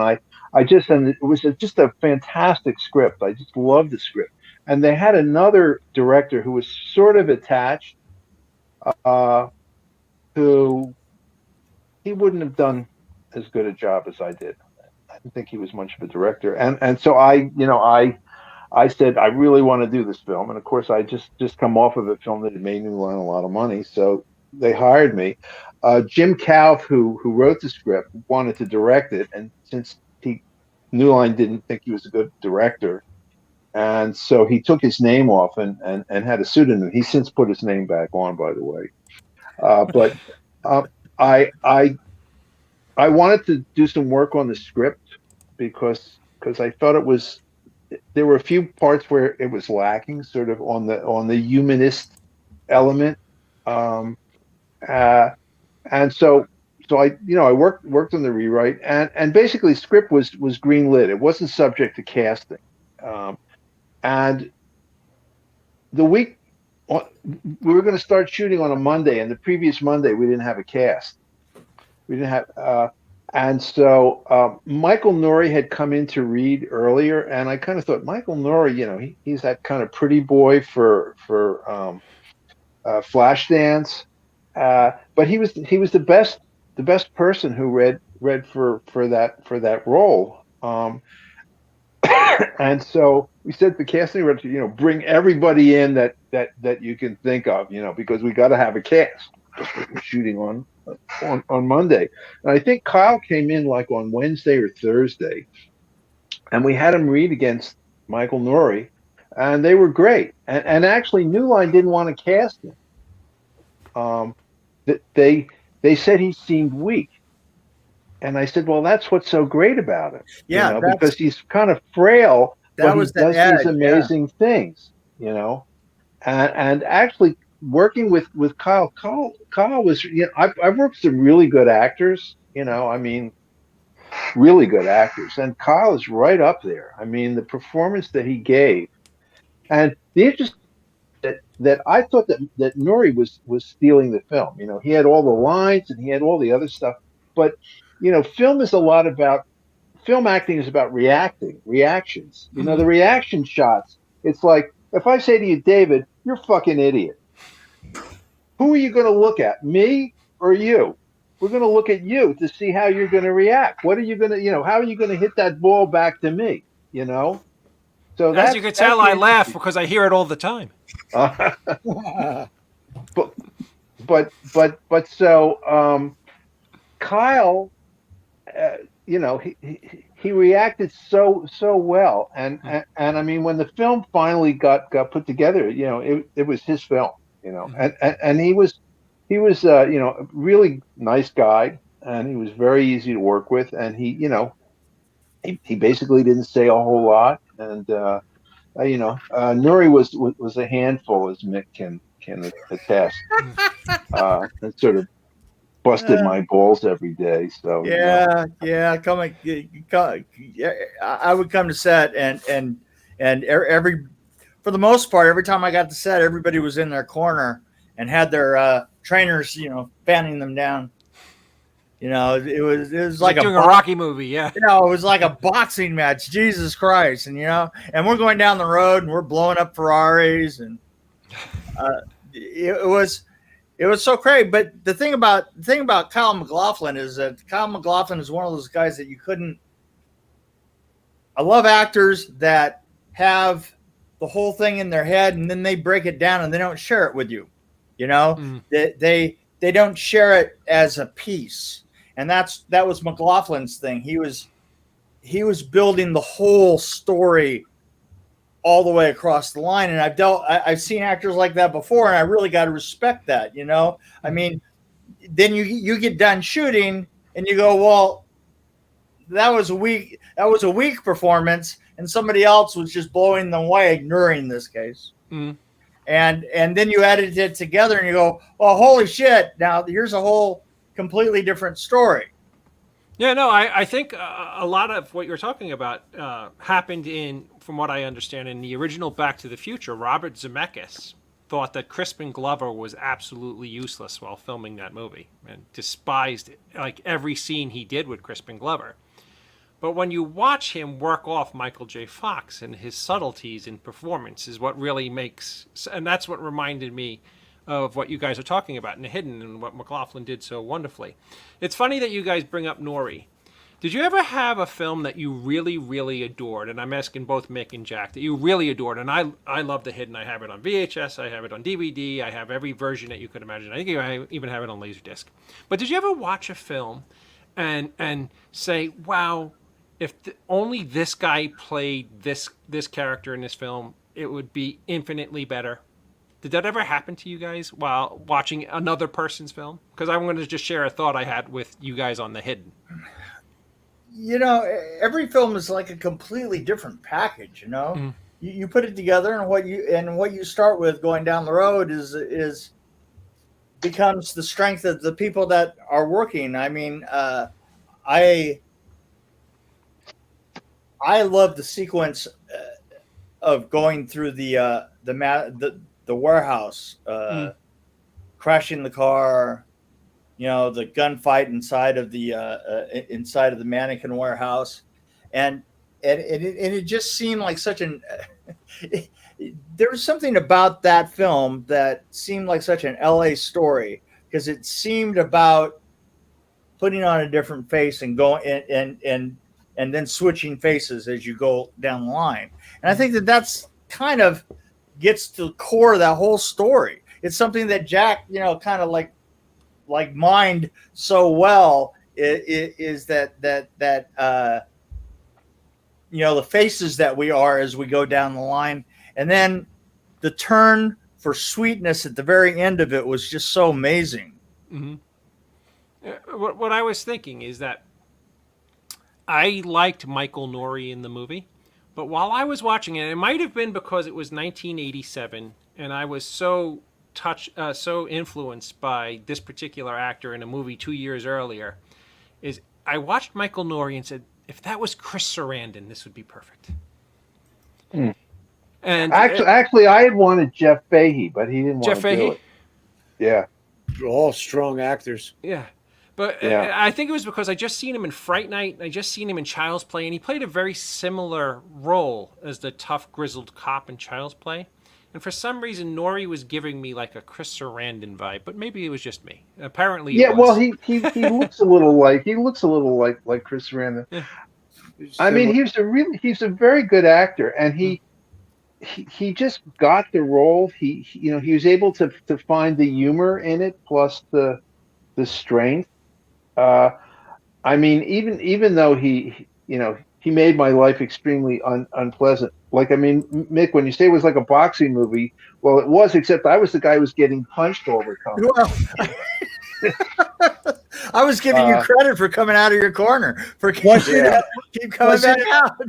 it was just a fantastic script. I just loved the script. And they had another director who was sort of attached, who he wouldn't have done as good a job as I did. I didn't think he was much of a director. And so I said, I really want to do this film. And of course, I just come off of a film that had made New Line a lot of money. So they hired me. Jim Kauf, who wrote the script, wanted to direct it. And since New Line didn't think he was a good director, and so he took his name off and had a pseudonym. He's since put his name back on, by the way. But I wanted to do some work on the script because I thought there were a few parts where it was lacking, sort of on the humanist element, and so I worked on the rewrite, and basically script was greenlit. It wasn't subject to casting, and the week we were going to start shooting on a Monday, and the previous Monday we didn't have a cast. We didn't have, and so Michael Nouri had come in to read earlier, and I kind of thought Michael Nouri, he's that kind of pretty boy for Flashdance, but he was the best person who read for that role. And so we said to the casting director, bring everybody in that you can think of, because we got to have a cast. We're shooting on Monday. And I think Kyle came in like on Wednesday or Thursday, and we had him read against Michael Nouri, and they were great. And actually New Line didn't want to cast him. They said he seemed weak. And I said, well, that's what's so great about him. Yeah, because he's kind of frail, but he does these amazing things, and actually working with Kyle was, I've worked with some really good actors, really good actors. And Kyle is right up there. I mean, the performance that he gave, and the interest that I thought that Nouri was stealing the film. He had all the lines and he had all the other stuff, but film acting is about reactions. The reaction shots. It's like, if I say to you, David, you're a fucking idiot. Who are you going to look at, me or you? We're going to look at you to see how you're going to react. What are you going to, how are you going to hit that ball back to me? So as you can tell, I laugh because I hear it all the time. But so Kyle, he reacted so well, and I mean, when the film finally got put together, it was his film, and he was a really nice guy, and he was very easy to work with, and he he basically didn't say a whole lot, and Nuri was a handful, as Mick can attest. And sort of busted my balls every day. So yeah. I would come to set and every for the most part, every time I got to set, everybody was in their corner and had their trainers, fanning them down. It was like doing a Rocky movie, yeah. it was like a boxing match. Jesus Christ, and we're going down the road and we're blowing up Ferraris, and it was so crazy. But the thing about Kyle MacLachlan is that Kyle MacLachlan is one of those guys that you couldn't. I love actors that have the whole thing in their head and then they break it down and they don't share it with you. They don't share it as a piece. And that was MacLachlan's thing. He was building the whole story all the way across the line. And I've seen actors like that before, and I really got to respect that. I mean, then you get done shooting and you go, well, that was a weak performance, and somebody else was just blowing them away, Nuri this case. Mm. And then you edit it together and you go, oh, holy shit. Now here's a whole completely different story. Yeah, no, I think a lot of what you're talking about happened from what I understand, in the original Back to the Future. Robert Zemeckis thought that Crispin Glover was absolutely useless while filming that movie and despised like every scene he did with Crispin Glover. But when you watch him work off Michael J. Fox and his subtleties in performance is what really makes, and that's what reminded me of what you guys are talking about in The Hidden and what MacLachlan did so wonderfully. It's funny that you guys bring up Nuri. Did you ever have a film that you really, really adored? And I'm asking both Mick and Jack, that you really adored. And I love The Hidden. I have it on VHS. I have it on DVD. I have every version that you could imagine. I think I even have it on Laserdisc. But did you ever watch a film and say, wow, if only this guy played this character in this film, it would be infinitely better? Did that ever happen to you guys while watching another person's film? Because I'm going to just share a thought I had with you guys on The Hidden. Every film is like a completely different package. Mm. You put it together, and what you start with going down the road is becomes the strength of the people that are working. I mean, I love the sequence of going through the warehouse, crashing the car, the gunfight inside of the mannequin warehouse, and it just seemed like such an. There was something about that film that seemed like such an LA story, because it seemed about putting on a different face and going and then switching faces as you go down the line. And I think that's kind of gets to the core of that whole story. It's something that Jack, kind of like mined so well, is that the faces that we are as we go down the line. And then the turn for sweetness at the very end of it was just so amazing. Mm-hmm. What I was thinking is that I liked Michael Nuri in the movie, but while I was watching it might have been because it was 1987 and I was so influenced by this particular actor in a movie 2 years earlier, is I watched Michael Nuri and said, if that was Chris Sarandon, this would be perfect. Hmm. And actually, I had wanted Jeff Fahey, but he didn't want to do it. Yeah. All strong actors. Yeah. But yeah. I think it was because I just seen him in Fright Night, and I just seen him in Child's Play, and he played a very similar role as the tough, grizzled cop in Child's Play. And for some reason, Nuri was giving me like a Chris Sarandon vibe, but maybe it was just me. Apparently, yeah. It was. Well, he looks a little like Chris Sarandon. Yeah. I mean, he's a very good actor, and he just got the role. He was able to find the humor in it, plus the strength. I mean, even though he made my life extremely unpleasant. Like, I mean, Mick, when you say it was like a boxing movie, well, it was, except I was the guy who was getting punched all the time. Well, I was giving you credit for coming out of your corner. For keep coming back out.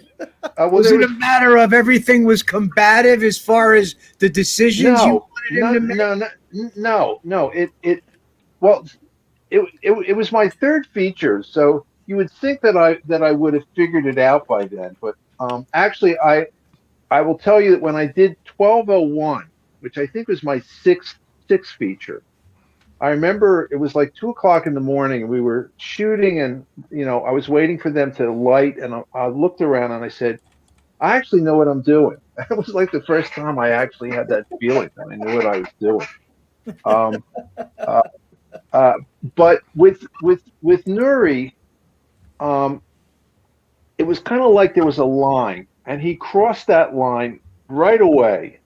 Was it a matter of everything was combative as far as the decisions you wanted him to make? No. It was my third feature, so you would think that I would have figured it out by then. But actually, I will tell you that when I did 1201, which I think was my sixth feature, I remember it was like 2:00 in the morning, and we were shooting, and I was waiting for them to light, and I looked around and I said, I actually know what I'm doing. It was like the first time I actually had that feeling that I knew what I was doing. But with Nuri, it was kind of like there was a line, and he crossed that line right away,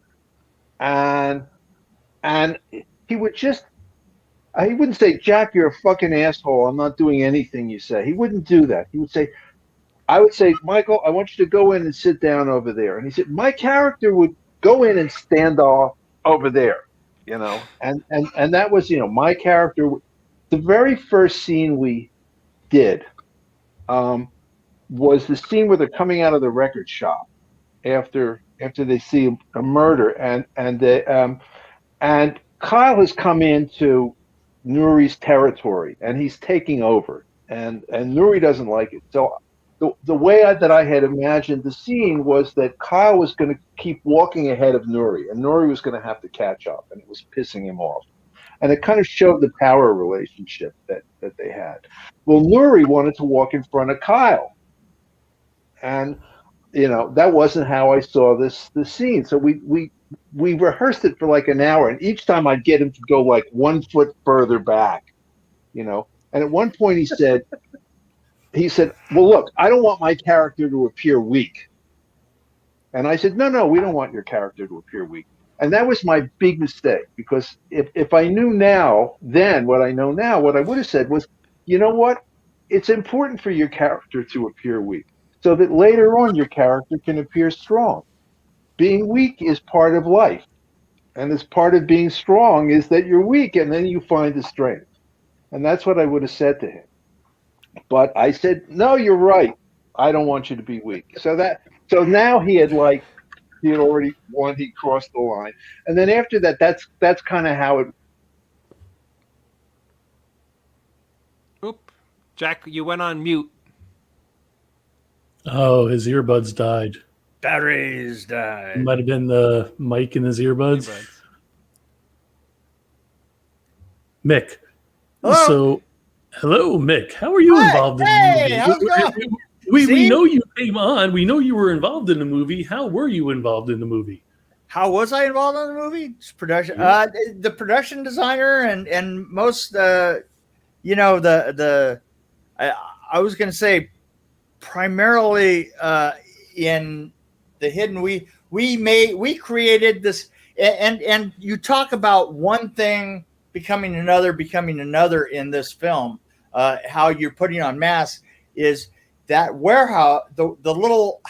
and he would just. He wouldn't say, Jack, you're a fucking asshole. I'm not doing anything you say. He wouldn't do that. He would say, I would say, Michael, I want you to go in and sit down over there. And he said, my character would go in and stand off over there, and that was, my character. The very first scene we did was the scene where they're coming out of the record shop after they see a murder, and Kyle has come into Nuri's territory, and he's taking over, and Nuri doesn't like it. So the way that I had imagined the scene was that Kyle was going to keep walking ahead of Nuri, and Nuri was going to have to catch up, and it was pissing him off. And it kind of showed the power relationship that they had. Well, Nuri wanted to walk in front of Kyle, and that wasn't how I saw the scene. So we rehearsed it for like an hour, and each time I'd get him to go like 1 foot further back, And at one point he said, well, look, I don't want my character to appear weak. And I said, no, we don't want your character to appear weak. And that was my big mistake, because if I knew then what I know now, what I would have said was, you know what? It's important for your character to appear weak so that later on your character can appear strong. Being weak is part of life. And as part of being strong is that you're weak, and then you find the strength. And that's what I would have said to him. But I said, no, you're right. I don't want you to be weak. So now he already won. He crossed the line. And then after that, that's kind of how it. Oop. Jack, you went on mute. Oh, his earbuds died. Batteries died. It might have been the mic in his earbuds. Mick. Hello? So, hello, Mick. How are you involved in the movie? How's it going? We know you came on. We know you were involved in the movie. How were you involved in the movie? How was I involved in the movie? Production. The production designer and most, I was going to say primarily in the hidden. We created this, and you talk about one thing becoming another in this film. How you're putting on masks is that warehouse, the little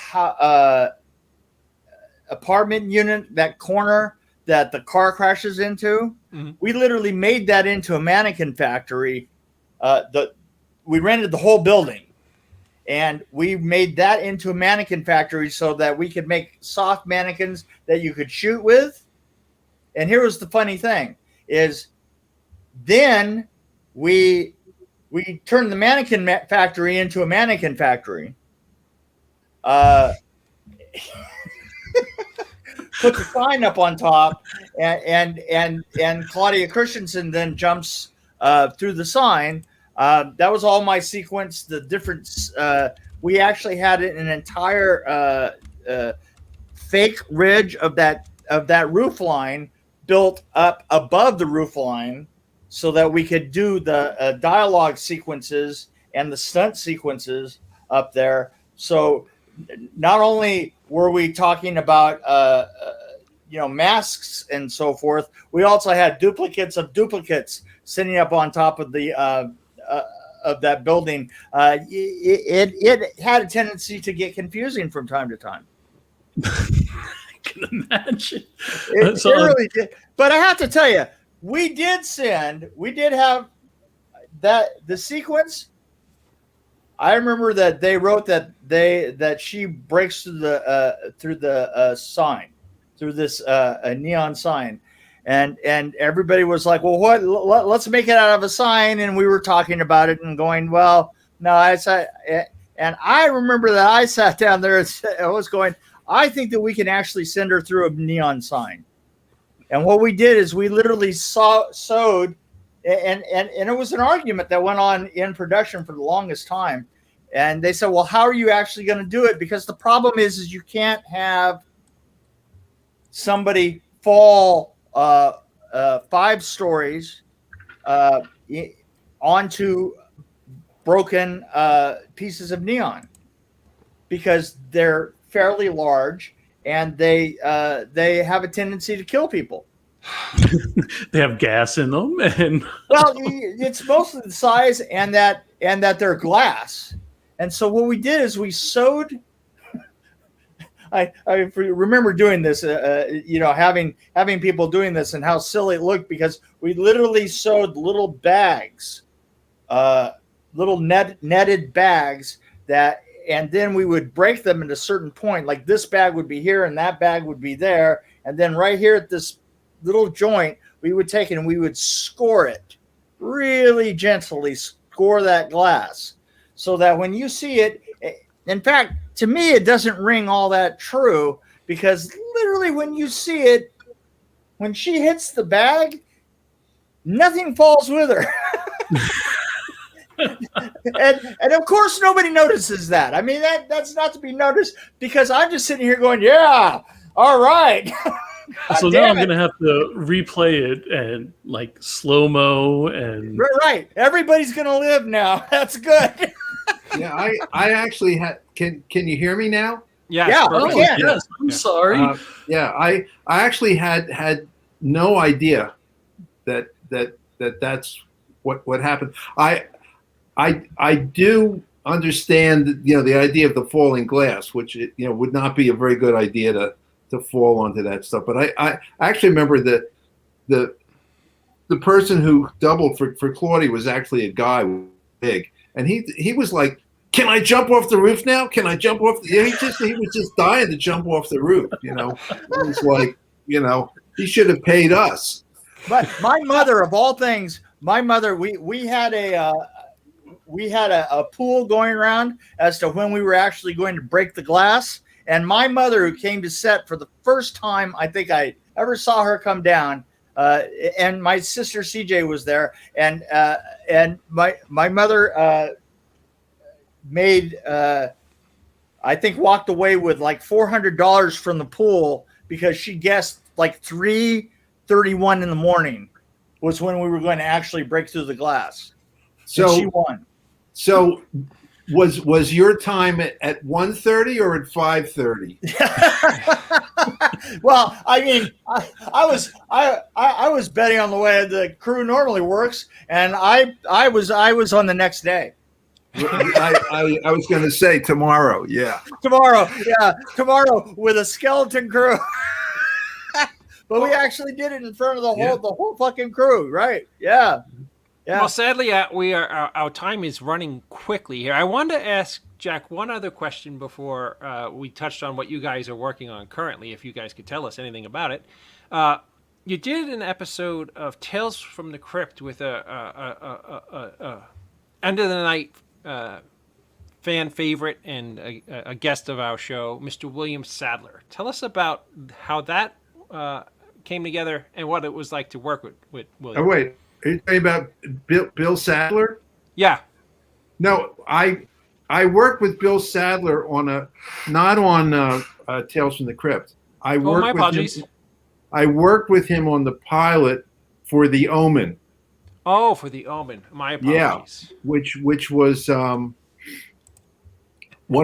apartment unit, that corner that the car crashes into. Mm-hmm. We literally made that into a mannequin factory. We rented the whole building, and we made that into a mannequin factory so that we could make soft mannequins that you could shoot with. And here was the funny thing is then we turned the mannequin factory into a mannequin factory. Put the sign up on top, and Claudia Christensen then jumps through the sign. That was all my sequence. The difference, we actually had an entire fake ridge of that roof line built up above the roof line, so that we could do the dialogue sequences and the stunt sequences up there. So not only were we talking about masks and so forth, we also had duplicates of duplicates sitting up on top of the of that building. It had a tendency to get confusing from time to time. I can imagine. It really did. But I have to tell you, we did have the sequence. I remember that they wrote that she breaks through the sign, through this a neon sign, and everybody was like, well, let's make it out of a sign, and we were talking about it and going, well, no, and I remember that I sat down there and I was going, I think that we can actually send her through a neon sign. And what we did is we literally sewed, and it was an argument that went on in production for the longest time. And they said, well, how are you actually going to do it? Because the problem is you can't have somebody fall 5 stories onto broken pieces of neon, because they're fairly large and they have a tendency to kill people. They have gas in them, and well, it's mostly the size and that they're glass. And so what we did is we sewed. I remember doing this, having people doing this and how silly it looked, because we literally sewed little bags, little netted bags and then we would break them at a certain point. Like this bag would be here and that bag would be there. And then right here at this little joint, we would take it and we would score it really gently, score that glass, so that when you see it, in fact, to me, it doesn't ring all that true, because literally when you see it, when she hits the bag, nothing falls with her. and of course nobody notices that. I mean, that's not to be noticed, because I'm just sitting here going, yeah, all right. So now I'm gonna have to replay it and like slow-mo and right. Everybody's gonna live now. That's good. Yeah, I actually had. Can you hear me now? Yeah. Yeah. oh, Yeah. yes, I'm sorry. Yeah, I actually had no idea that's what happened. I do understand, the idea of the falling glass, which would not be a very good idea to fall onto that stuff. But I actually remember that the person who doubled for Claudia was actually a guy big, and he was like, "Can I jump off the roof now? Can I jump off?" He was just dying to jump off the roof. It was like, he should have paid us. But my mother, of all things, we had a pool going around as to when we were actually going to break the glass. And my mother, who came to set for the first time I think I ever saw her come down, and my sister CJ was there, and my mother made I think walked away with like $400 from the pool, because she guessed like 3:31 in the morning was when we were going to actually break through the glass. So and she won. So was your time at 1:30 or at 5:30? Well, I mean, I was betting on the way the crew normally works, and I was on the next day. I was going to say tomorrow. Yeah. Tomorrow with a skeleton crew. But we actually did it in front of the whole fucking crew, right? Yeah. Yeah. Well, sadly, our time is running quickly here. I wanted to ask Jack one other question before we touched on what you guys are working on currently, if you guys could tell us anything about it. You did an episode of Tales from the Crypt with a end of the night fan favorite and a guest of our show, Mr. William Sadler. Tell us about how that came together and what it was like to work with William. Oh, wait. Are you talking about Bill Sadler? Yeah. No, I worked with Bill Sadler not on Tales from the Crypt. My apologies. I worked with him on the pilot for The Omen. Oh, for The Omen. My apologies. Yeah, which was one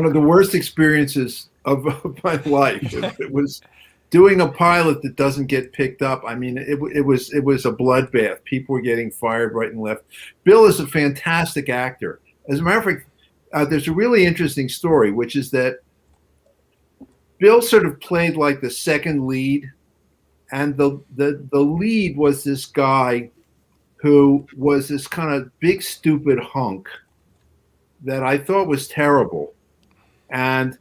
of the worst experiences of my life. It was doing a pilot that doesn't get picked up. I mean, it was a bloodbath. People were getting fired right and left. Bill is a fantastic actor. As a matter of fact, there's a really interesting story, which is that Bill sort of played like the second lead, and the lead was this guy who was this kind of big, stupid hunk that I thought was terrible. And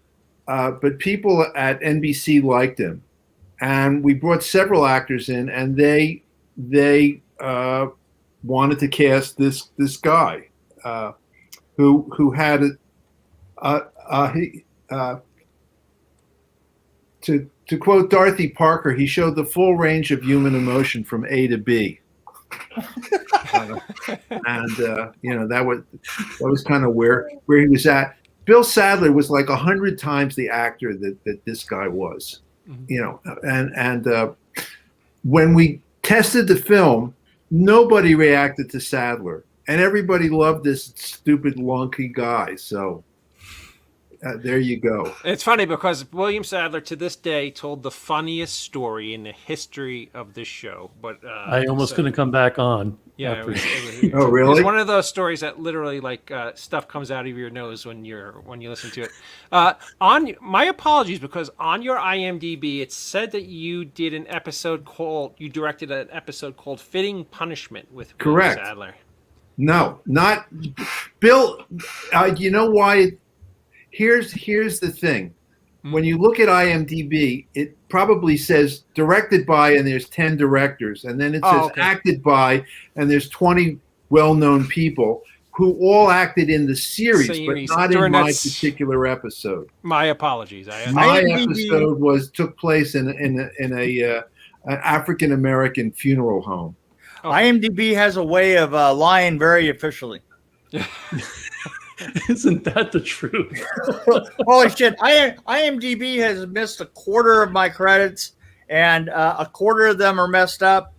but people at NBC liked him, and we brought several actors in, and they wanted to cast this guy who had to quote Dorothy Parker, he showed the full range of human emotion from A to B. And that was kind of where he was at. Bill Sadler was like 100 times the actor that this guy was, and when we tested the film, nobody reacted to Sadler, and everybody loved this stupid lunky guy. So there you go. It's funny because William Sadler to this day told the funniest story in the history of this show. But I almost couldn't come back on. Yeah, oh really? It's one of those stories that literally stuff comes out of your nose when you listen to it. On my apologies, because on your IMDb it said that you directed an episode called "Fitting Punishment" with William Sadler. No, not Bill. You know why? Here's the thing. When you look at IMDb, it probably says directed by, and there's 10 directors, and then it says acted by, and there's 20 well-known people who all acted in the series, but not in my particular episode. My apologies. My episode took place in an African American funeral home. IMDb has a way of lying very officially. Isn't that the truth? Holy shit. IMDb has missed a quarter of my credits, and a quarter of them are messed up.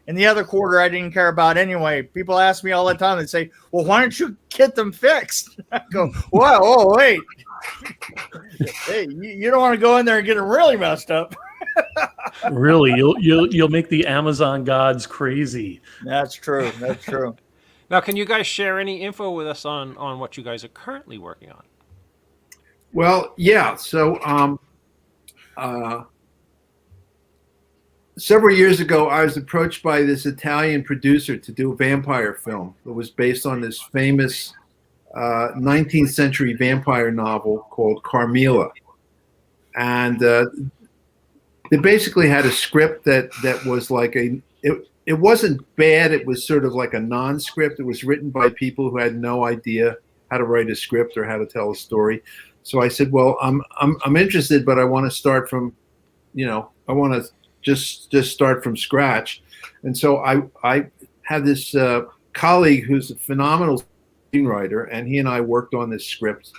And the other quarter I didn't care about anyway. People ask me all the time, they say, well, why don't you get them fixed? I go, well, wait. Hey, you don't want to go in there and get them really messed up. Really, you'll make the Amazon gods crazy. That's true. That's true. Now, can you guys share any info with us on what you guys are currently working on? Well, yeah. So several years ago, I was approached by this Italian producer to do a vampire film that was based on this famous 19th century vampire novel called Carmilla. And they basically had a script that was like it wasn't bad. It was sort of like a non-script. It was written by people who had no idea how to write a script or how to tell a story. So I said, well, I'm interested, but I want to start from, I want to just start from scratch. And so I had this colleague who's a phenomenal screenwriter, and he and I worked on this script.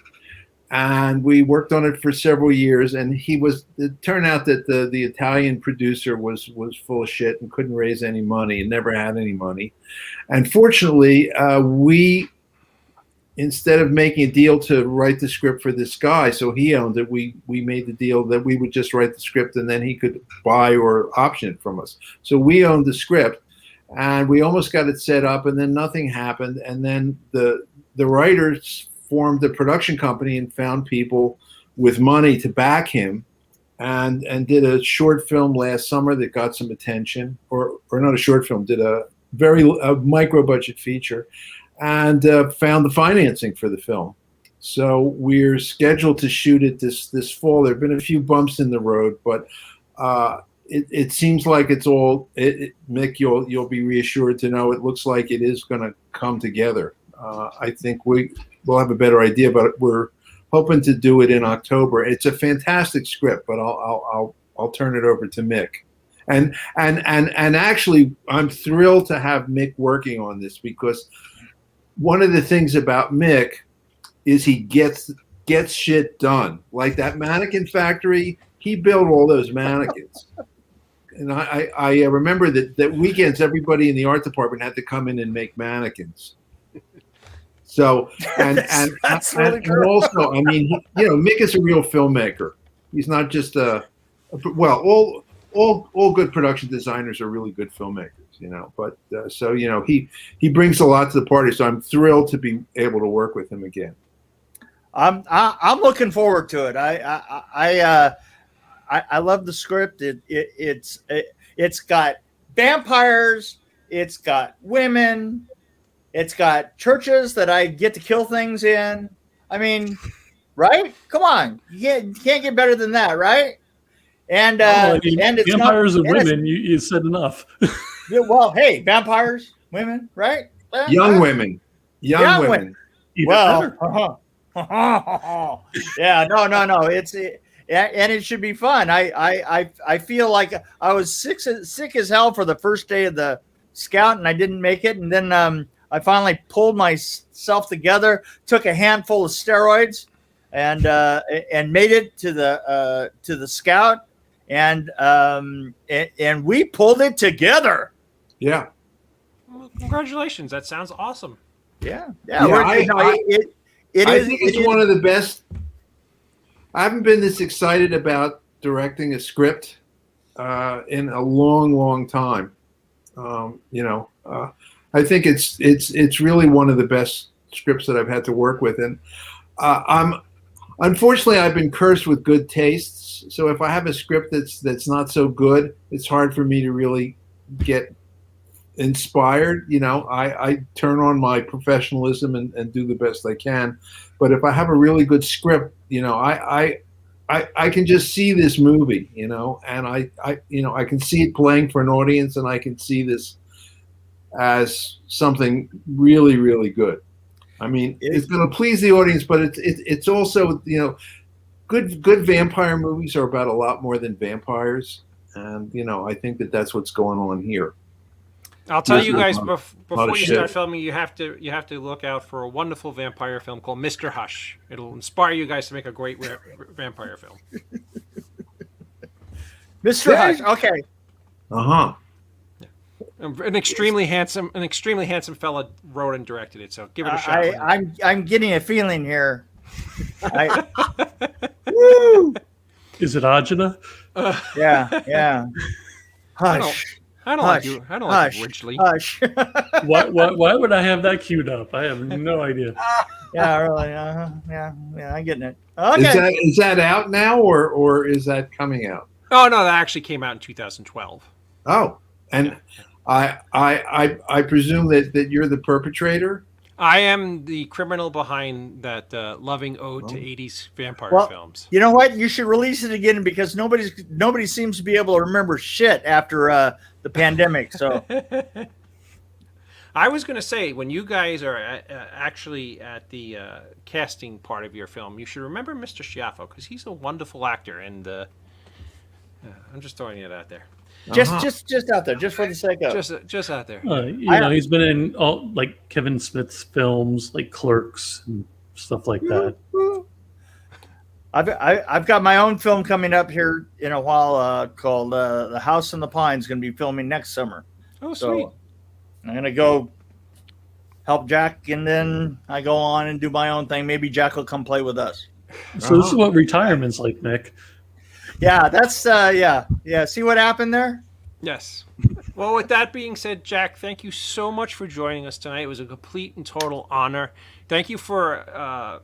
And we worked on it for several years, and it turned out that the Italian producer was full of shit and couldn't raise any money and never had any money. And fortunately, we, instead of making a deal to write the script for this guy, so he owned it, we made the deal that we would just write the script and then he could buy or option it from us. So we owned the script, and we almost got it set up, and then nothing happened. And then the writers formed a production company and found people with money to back him, and did a short film last summer that got some attention, or not a short film, did a micro budget feature, and found the financing for the film. So we're scheduled to shoot it this fall. There have been a few bumps in the road, but it seems like it's all, Mick, you'll be reassured to know it looks like it is going to come together. I think we'll have a better idea, but we're hoping to do it in October. It's a fantastic script, but I'll turn it over to Mick. And actually, I'm thrilled to have Mick working on this, because one of the things about Mick is he gets shit done. Like that mannequin factory, he built all those mannequins. And I remember that weekends, everybody in the art department had to come in and make mannequins. So, and really cool. And also, I mean, Mick is a real filmmaker. He's not just all good production designers are really good filmmakers, But so he brings a lot to the party. So I'm thrilled to be able to work with him again. I'm looking forward to it. I love the script. It's got vampires It's got women. It's got churches that I get to kill things in. I mean, right? Come on, you can't get better than that, right? And Well, I mean, and it's vampires not, and women. You said enough. well, hey, vampires, women, right? Young women. Young women. Even Well, better. yeah, no. And it should be fun. I feel like I was sick as hell for the first day of the scout, and I didn't make it. And then I finally pulled myself together, took a handful of steroids, and made it to the scout, and we pulled it together. Yeah. Well, congratulations. That sounds awesome. Yeah. I think it's one of the best. I haven't been this excited about directing a script in a long, long time. I think it's really one of the best scripts that I've had to work with, and unfortunately I've been cursed with good tastes. So if I have a script that's not so good, it's hard for me to really get inspired. I turn on my professionalism and do the best I can. But if I have a really good script, I can just see this movie, and I can see it playing for an audience, and I can see this as something really, really good. I mean, it's going to please the audience, but it's also, good vampire movies are about a lot more than vampires, and I think that's what's going on here. I'll tell you guys before you start filming, you have to look out for a wonderful vampire film called Mr. Hush. It'll inspire you guys to make a great vampire film. Mr. Hush. Okay. Uh-huh. An extremely handsome fella wrote and directed it. So give it a shot. I'm getting a feeling here. Woo! Is it Ajita? Yeah. Hush. I don't like you Ridgely. Hush. Why would I have that queued up? I have no idea. Yeah, really. Yeah, I'm getting it. Okay. Is that out now, or is that coming out? Oh no, that actually came out in 2012. Oh, and I presume that you're the perpetrator. I am the criminal behind that loving ode to 80s vampire films. You know what? You should release it again, because nobody seems to be able to remember shit after the pandemic. So I was going to say, when you guys are actually at the casting part of your film, you should remember Mr. Schiaffo, because he's a wonderful actor, and I'm just throwing it out there. Just out there, just for the sake of just out there. He's been in all like Kevin Smith's films, like Clerks and stuff like that. I've got my own film coming up here in a while called The House in the Pines. Going to be filming next summer. Oh, sweet. So I'm going to go help Jack, and then I go on and do my own thing. Maybe Jack will come play with us. So this is what retirement's like, Nick. Yeah, that's yeah. See what happened there? Yes. Well, with that being said, Jack, thank you so much for joining us tonight. It was a complete and total honor. Thank you for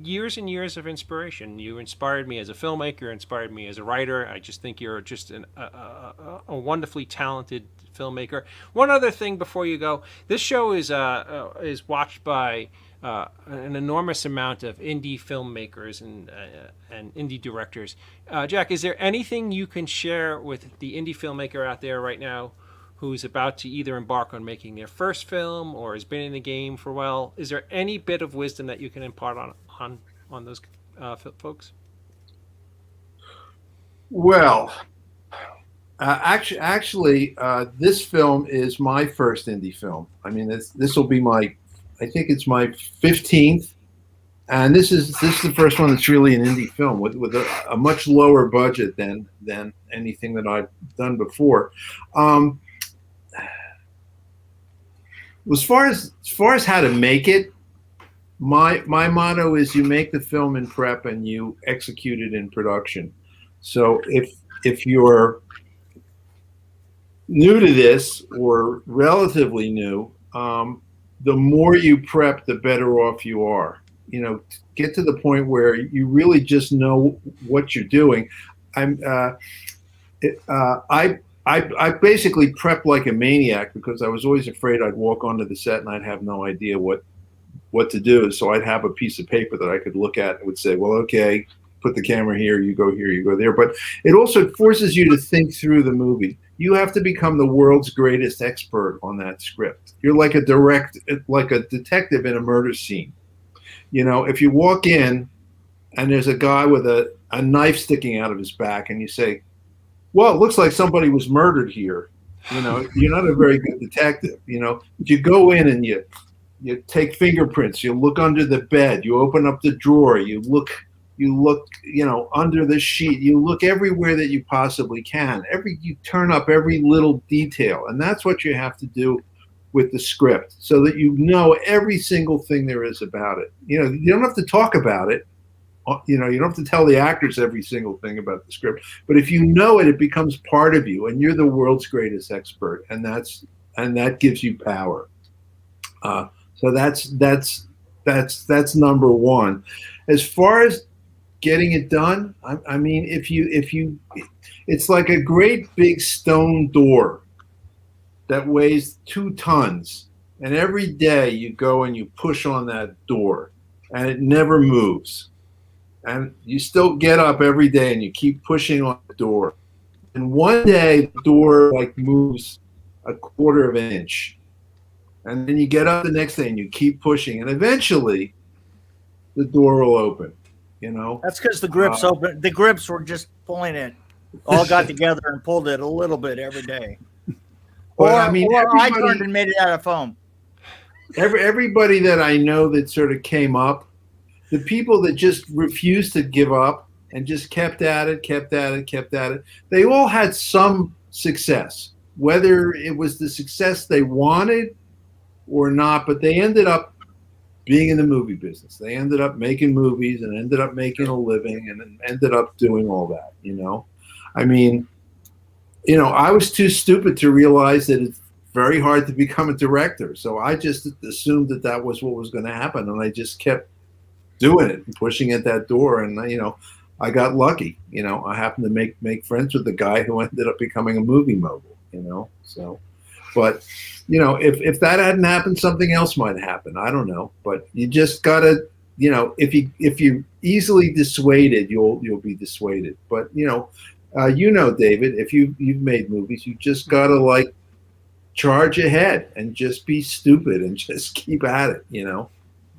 years and years of inspiration. You inspired me as a filmmaker, inspired me as a writer. I just think you're just a wonderfully talented filmmaker. One other thing before you go, this show is watched by an enormous amount of indie filmmakers and indie directors. Jack, is there anything you can share with the indie filmmaker out there right now who's about to either embark on making their first film or has been in the game for a while? Is there any bit of wisdom that you can impart on those folks? Well, actually, this film is my first indie film. I mean, this will be I think it's my 15th, and this is the first one that's really an indie film with a much lower budget than anything that I've done before. As far as how to make it, my motto is you make the film in prep and you execute it in production. So if you're new to this or relatively new, the more you prep, the better off you are. Get to the point where you really just know what you're doing. I I basically prepped like a maniac because I was always afraid I'd walk onto the set and I'd have no idea what to do. So I'd have a piece of paper that I could look at and would say, well, okay, put the camera here, you go here, you go there. But it also forces you to think through the movie. You have to become the world's greatest expert on that script. You're like a detective in a murder scene. You know, if you walk in and there's a guy with a knife sticking out of his back and you say, well, it looks like somebody was murdered here. You know, you're not a very good detective, you know. But you go in and you take fingerprints, you look under the bed, you open up the drawer, you look, you know, under the sheet, you look everywhere that you possibly can. You turn up every little detail. And that's what you have to do with the script so that you know every single thing there is about it. You know, you don't have to talk about it. You know, you don't have to tell the actors every single thing about the script, but if you know it, it becomes part of you, and you're the world's greatest expert, and that gives you power. So that's number one. As far as getting it done, I mean, it's like a great big stone door that weighs 2 tons, and every day you go and you push on that door, and it never moves. And you still get up every day and you keep pushing on the door. And one day the door like moves a 1/4 of an inch. And then you get up the next day and you keep pushing. And eventually the door will open, you know. That's because the grips open. The grips were just pulling it. All got together and pulled it a little bit every day. But I mean, I turned and made it out of foam. Everybody that I know that sort of came up, the people that just refused to give up and just kept at it, they all had some success, whether it was the success they wanted or not, but they ended up being in the movie business. They ended up making movies and ended up making a living and ended up doing all that, you know? I mean, you know, I was too stupid to realize that it's very hard to become a director. So I just assumed that was what was going to happen. And I just kept doing it and pushing at that door, and you know, I got lucky. You know, I happened to make friends with the guy who ended up becoming a movie mogul. You know, so, but you know, if that hadn't happened, something else might happen. I don't know, but you just gotta, you know, if you're easily dissuaded, you'll be dissuaded. But you know, David, if you've made movies, you just gotta like charge ahead and just be stupid and just keep at it. You know.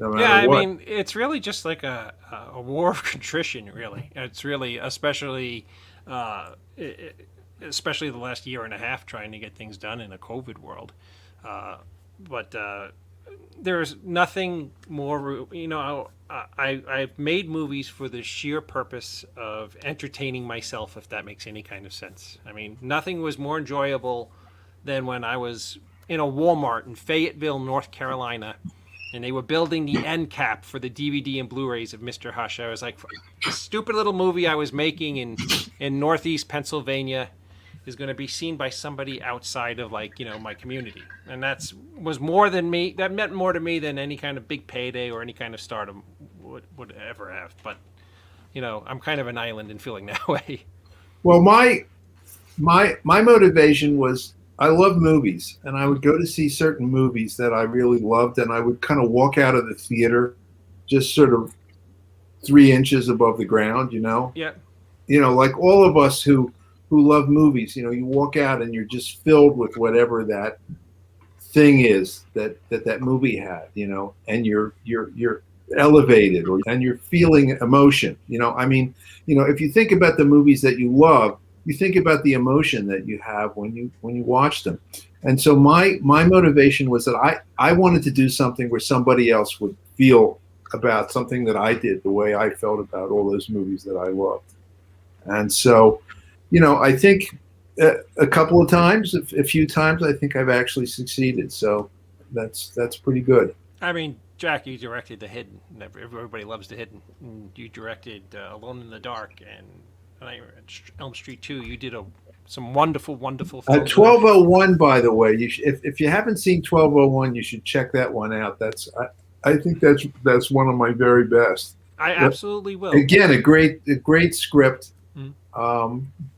No yeah, what. I mean, it's really just like a war of contrition, really. It's really, especially the last year and a half trying to get things done in a COVID world. But there's nothing more, you know, I've made movies for the sheer purpose of entertaining myself, if that makes any kind of sense. I mean, nothing was more enjoyable than when I was in a Walmart in Fayetteville, North Carolina, and they were building the end cap for the DVD and Blu-rays of Mr. Hush. I was like, this stupid little movie I was making in Northeast Pennsylvania is going to be seen by somebody outside of, like, you know, my community. And that was more than me. That meant more to me than any kind of big payday or any kind of stardom would ever have. But, you know, I'm kind of an island in feeling that way. Well, my motivation was, I love movies, and I would go to see certain movies that I really loved, and I would kind of walk out of the theater just sort of 3 inches above the ground, you know? Yeah. You know, like all of us who love movies, you know, you walk out and you're just filled with whatever that thing is that movie had, you know, and you're elevated, and you're feeling emotion, you know? I mean, you know, if you think about the movies that you love, you think about the emotion that you have when you watch them. And so my motivation was that I wanted to do something where somebody else would feel about something that I did the way I felt about all those movies that I loved. And so, you know, I think a couple of times, a few times, I think I've actually succeeded. So that's pretty good. I mean, Jack, you directed The Hidden. Everybody loves The Hidden. You directed Alone in the Dark and Elm Street 2. You did some wonderful films. 1201, by the way, if you haven't seen 1201, you should check that one out. I think that's one of my very best. I absolutely will. Again, a great script,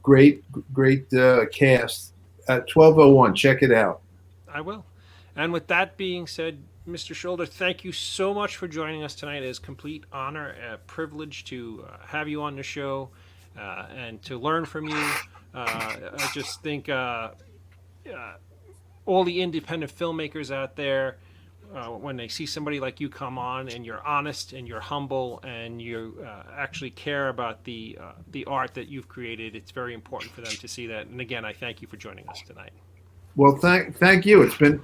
great cast, at 12:01. Check it out. I will. And with that being said, Mr. Sholder, thank you so much for joining us tonight. It is a complete honor, a privilege to have you on the show and to learn from you. I just think all the independent filmmakers out there, when they see somebody like you come on and you're honest and you're humble and you actually care about the art that you've created, it's very important for them to see that. And again, I thank you for joining us tonight. Well, thank you. It's been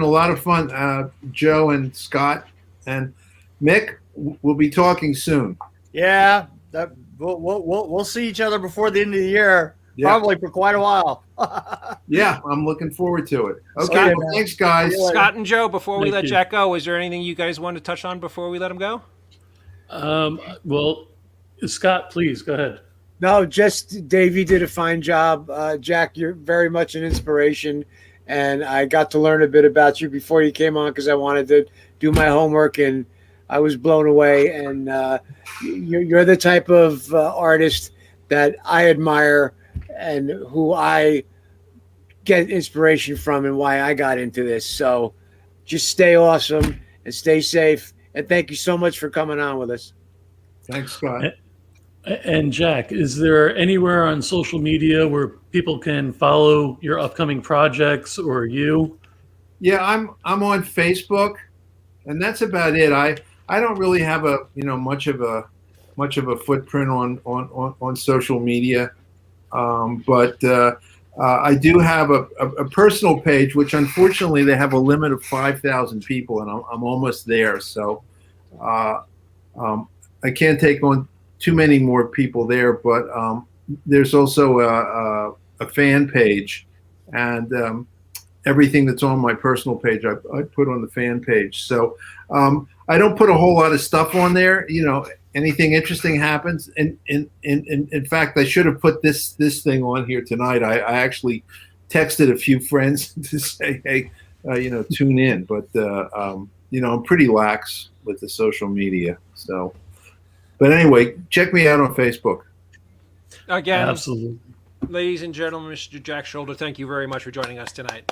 a lot of fun, Joe and Scott and Mick. We'll be talking soon. Yeah, we'll see each other before the end of the year, probably for quite a while. Yeah, I'm looking forward to it. Okay, Scott, well, thanks, guys. Scott and Joe, before we let you. Jack go, is there anything you guys want to touch on before we let him go? Well, Scott, please go ahead. No, just Dave, you did a fine job. Jack, you're very much an inspiration. And I got to learn a bit about you before you came on because I wanted to do my homework, and I was blown away. And you're the type of artist that I admire and who I get inspiration from and why I got into this. So just stay awesome and stay safe. And thank you so much for coming on with us. Thanks, Scott. And Jack, is there anywhere on social media where people can follow your upcoming projects or you? Yeah, I'm on Facebook, and that's about it. I don't really have a much of a footprint on social media, but I do have a personal page, which unfortunately they have a limit of 5,000 people, and I'm almost there. So I can't take on too many more people there, but there's also a fan page, and everything that's on my personal page I put on the fan page. So I don't put a whole lot of stuff on there. Anything interesting happens, and in fact, I should have put this thing on here tonight. I actually texted a few friends to say, hey, tune in, but I'm pretty lax with the social media. So. But anyway, check me out on Facebook. Again, Absolutely. ladies and gentlemen, Mr. Jack Sholder, thank you very much for joining us tonight.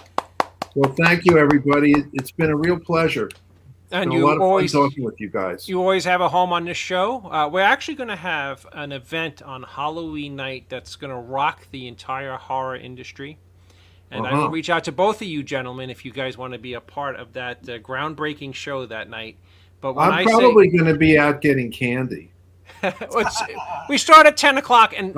Well, thank you, everybody. It's been a real pleasure. And a you lot of always fun talking with you guys. You always have a home on this show. We're actually going to have an event on Halloween night that's going to rock the entire horror industry. And I will reach out to both of you gentlemen if you guys want to be a part of that groundbreaking show that night. But when I'm probably going to be out getting candy. We start at 10 o'clock, and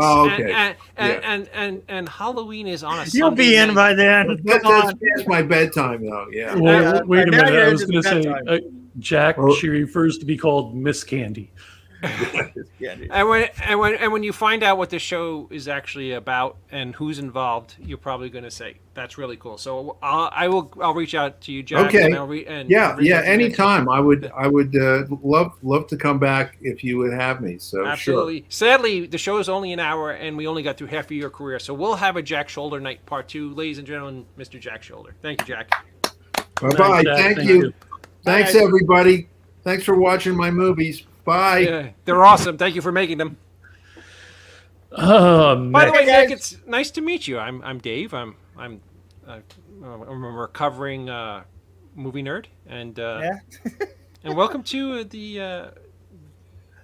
and Halloween is on a Sunday. You'll be in by then. That's past my bedtime, though. Yeah. Wait a now minute. you're I was into going to the say, Jack, she refers to be called Miss Candy. And when you find out what the show is actually about and who's involved, you're probably going to say that's really cool. So I'll reach out to you, Jack. Okay. And Anytime. I would love to come back if you would have me. So absolutely. Sure. Sadly, the show is only an hour, and we only got through half of your career. So we'll have a Jack Sholder night part 2, ladies and gentlemen. Mr. Jack Sholder. Thank you, Jack. Bye-bye. Thank you. Thanks, everybody. Thanks for watching my movies. Bye. Yeah, they're awesome. Thank you for making them. Oh, By the way, guys. Nick, it's nice to meet you. I'm Dave. I'm a recovering movie nerd, and and welcome to the.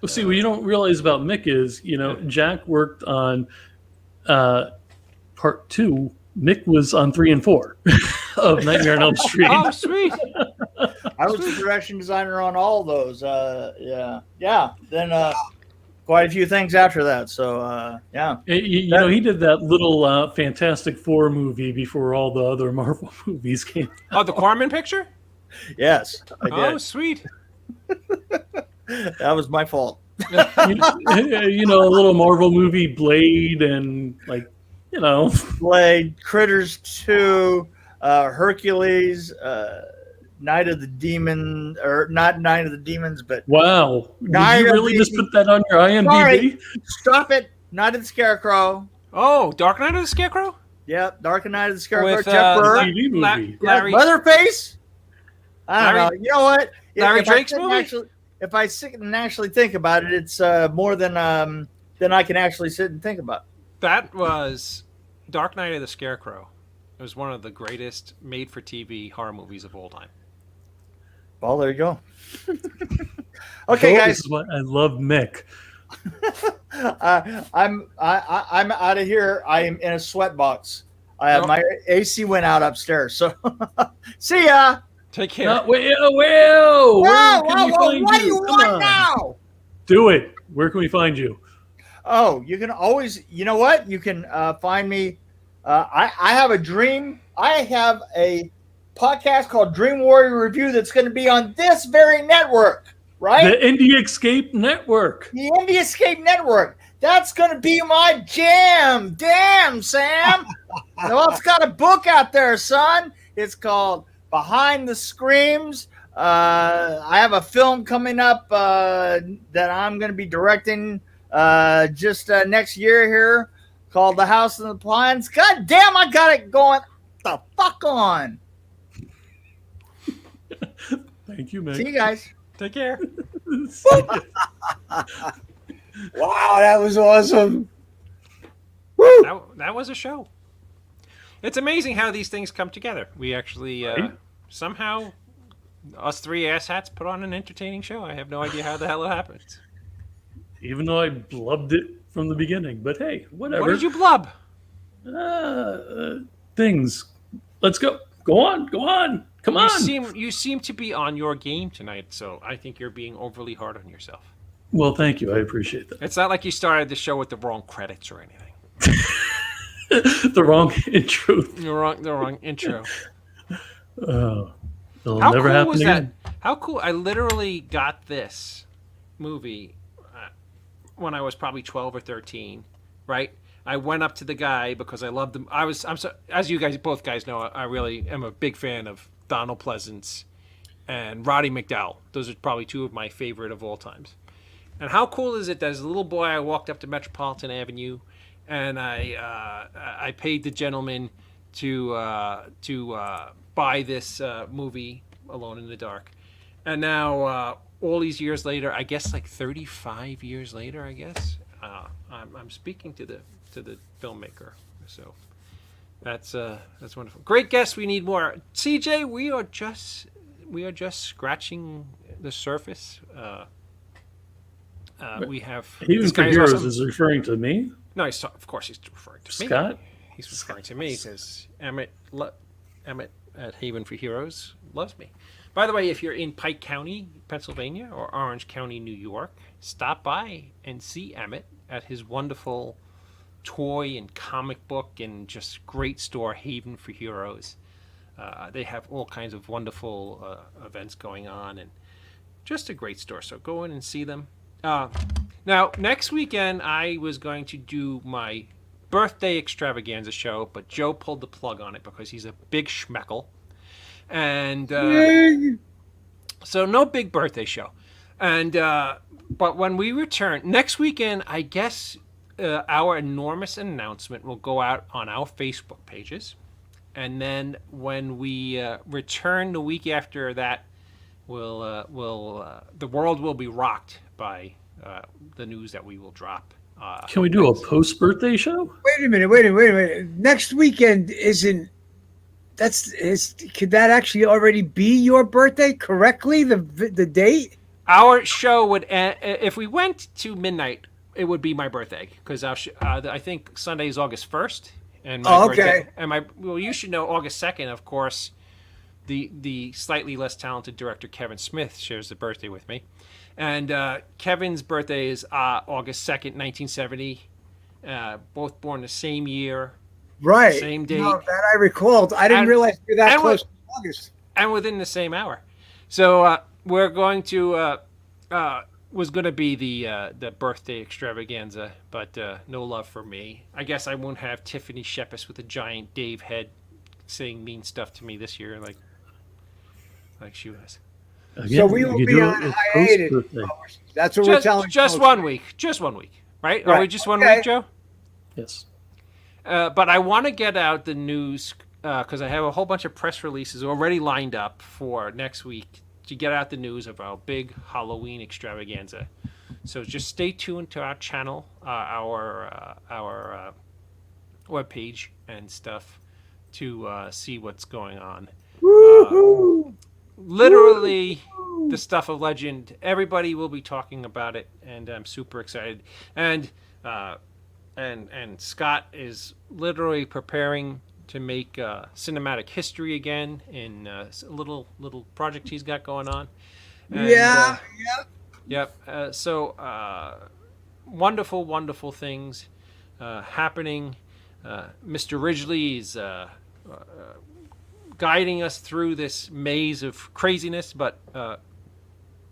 See, what you don't realize about Mick is, Jack worked on part 2. Mick was on 3 and 4 of Nightmare on Elm Street. Oh, sweet! I was the production designer on all those. Yeah. Then quite a few things after that. So yeah. He did that little Fantastic Four movie before all the other Marvel movies came. Oh, the Quarman picture? Yes, I did. Oh, sweet! That was my fault. A little Marvel movie, Blade, and Blade, Critters 2, Hercules, Night of the Demon, or not Night of the Demons, but wow, did Night you of really the- just put that on your IMDb? Sorry. Stop it! Night of the Scarecrow. Oh, Dark Knight of the Scarecrow Yep, Dark Knight of the Scarecrow. with Jeff Burr. TV movie. Larry. Leatherface. I don't Larry- know. You know what? Larry If Drake's I sit and movie? if I sit and actually think about it, it's more than I can actually sit and think about. That was Dark Knight of the Scarecrow It was one of the greatest made-for-TV horror movies of all time. Well, there you go. Okay, This guys. is why I love Mick. I'm out of here. I am in a sweatbox. My AC went out upstairs. So see ya. Take care. Whoa! Where can we find What do you Come want on. now? Do it. Where can we find you? Oh, you can always, you know what? You can find me. I have a dream. I have a podcast called Dream Warrior Review that's going to be on this very network, right? The Indie Escape Network. The Indie Escape Network. That's going to be my jam. Damn, Sam. Noel's got a book out there, son. It's called Behind the Screams. I have a film coming up that I'm going to be directing just next year here called The House in the Pines. God damn, I got it going the fuck on. Thank you, Mick. See you guys. Take care. Wow, that was awesome. Woo! That was a show. It's amazing how these things come together. We actually somehow, us three asshats, put on an entertaining show. I have no idea how the hell it happened. Even though I blubbed it from the beginning, but hey, whatever. What did you blub? Things. Let's go. Go on. Come on. You seem to be on your game tonight, so I think you're being overly hard on yourself. Well, thank you. I appreciate that. It's not like you started the show with the wrong credits or anything. The wrong intro. The wrong intro. It'll How never cool happen was again. that? How cool! I literally got this movie when I was probably 12 or 13, right? I went up to the guy because I loved him. As you guys, both guys know, I really am a big fan of Donald Pleasance and Roddy McDowall. Those are probably two of my favorite of all times. And how cool is it that as a little boy I walked up to Metropolitan Avenue and I paid the gentleman to buy this movie, Alone in the Dark. And now all these years later, I guess like 35 years later, I guess, I'm speaking to the filmmaker. So that's wonderful. Great guest. We need more. CJ, we are just scratching the surface. We have Even for Heroes is referring to me. No, of course he's referring to me. Scott? He's referring to me because Emmett at Haven for Heroes loves me. By the way, if you're in Pike County, Pennsylvania, or Orange County, New York, stop by and see Emmett at his wonderful toy and comic book and just great store, Haven for Heroes. They have all kinds of wonderful events going on and just a great store. So go in and see them. Now, next weekend, I was going to do my birthday extravaganza show, but Joe pulled the plug on it because he's a big schmeckle. And so no big birthday show. And but when we return next weekend, I guess our enormous announcement will go out on our Facebook pages. And then when we return the week after that, the world will be rocked by the news that we will drop. Can we do a post-birthday show? Wait a minute. Next weekend isn't. Could that actually already be your birthday correctly? The date? Our show would end, if we went to midnight, it would be my birthday because I think Sunday is August 1st, and my birthday, and you should know August 2nd, of course. The slightly less talented director Kevin Smith shares the birthday with me, and Kevin's birthday is August 2nd, 1970. Both born the same year. Right. Same date. No, that I recalled. I didn't realize you're that close to August. And within the same hour. So we're going to was going to be the birthday extravaganza, but no love for me. I guess I won't have Tiffany Shepis with a giant Dave head saying mean stuff to me this year, like she was. Again, so we will be on hiatus. That's what we're telling. Just 1 week. Just 1 week. Right? Are we just 1 week, Joe? Yes. But I want to get out the news because I have a whole bunch of press releases already lined up for next week to get out the news of our big Halloween extravaganza. So just stay tuned to our channel, our webpage and stuff to see what's going on. Woohoo! Literally the stuff of legend. Everybody will be talking about it, and I'm super excited. And Scott is literally preparing to make cinematic history again in a little project he's got going on. And, Yeah. Yep. So wonderful things happening. Mr. Ridgely is guiding us through this maze of craziness, but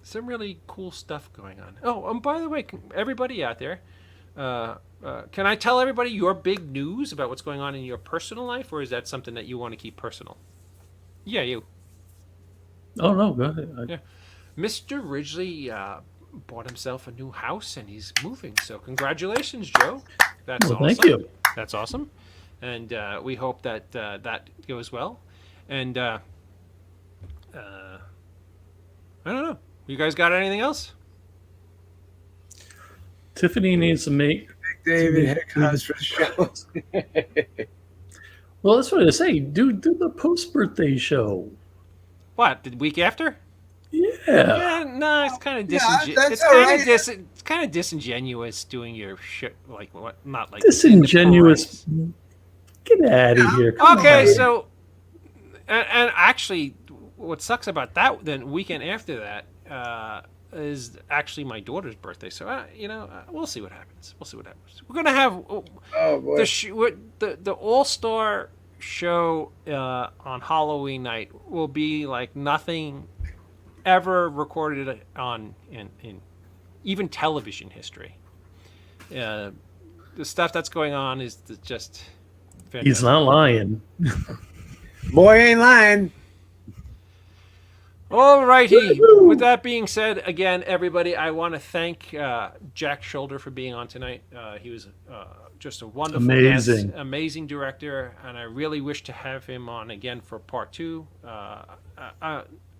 some really cool stuff going on. Oh, and by the way, everybody out there, can I tell everybody your big news about what's going on in your personal life, or is that something that you want to keep personal? Yeah, you. Oh no, go ahead. Yeah. Mr. Ridgely bought himself a new house and he's moving. So congratulations, Joe. That's awesome. Thank you. That's awesome. And we hope that that goes well. And I don't know. You guys got anything else? Tiffany needs to make. David Hickhouse for the show. Well, that's what I say. Do the post birthday show. What, the week after? Yeah. Yeah, no, it's kind of that's all right. it's kind of disingenuous doing your shit like what, not like Disingenuous. Get out of here. Come Okay, on. so and actually, what sucks about that then weekend after that is actually my daughter's birthday. So we'll see what happens. We're gonna have Oh boy. the All-Star show on Halloween night will be like nothing ever recorded in even television history. The stuff that's going on is just fantastic. He's not lying. Boy ain't lying. All righty. With that being said, again, everybody, I want to thank Jack Sholder for being on tonight. He was just a wonderful Amazing. guest, amazing director, and I really wish to have him on again for part 2.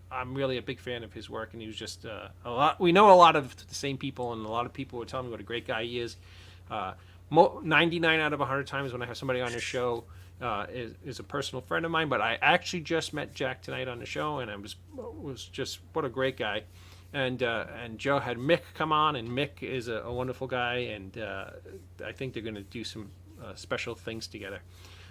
I'm really a big fan of his work, and he was just a lot. We know a lot of the same people, and a lot of people were telling me what a great guy he is. 99 out of 100 times when I have somebody on the show is a personal friend of mine, but I actually just met Jack tonight on the show, and I was just what a great guy. And Joe had Mick come on, and Mick is a wonderful guy, and I think they're going to do some special things together.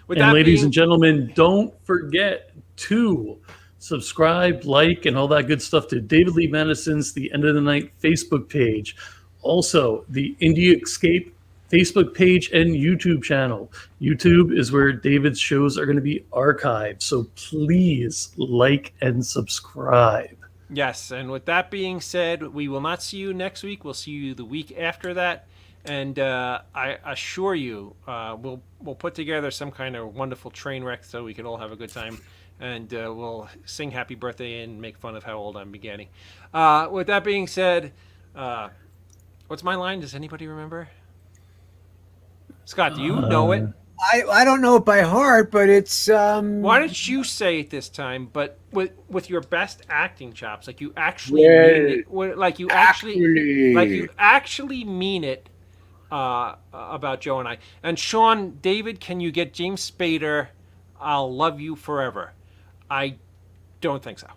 With And that ladies being- and gentlemen, don't forget to subscribe, like, and all that good stuff to David Lee Madison's The End of the Night Facebook page. Also, the Indie Escape Facebook page and YouTube channel. YouTube is where David's shows are going to be archived. So please like and subscribe. Yes, and with that being said, we will not see you next week. We'll see you the week after that. And I assure you, we'll put together some kind of wonderful train wreck so we can all have a good time. And we'll sing happy birthday and make fun of how old I'm beginning. With that being said, what's my line? Does anybody remember? Scott, do you know it? I don't know it by heart, but it's Why don't you say it this time, but with your best acting chops, like you actually Yeah. mean it, like you actually mean it about Joe and I. And Sean, David, can you get James Spader? I'll love you forever. I don't think so.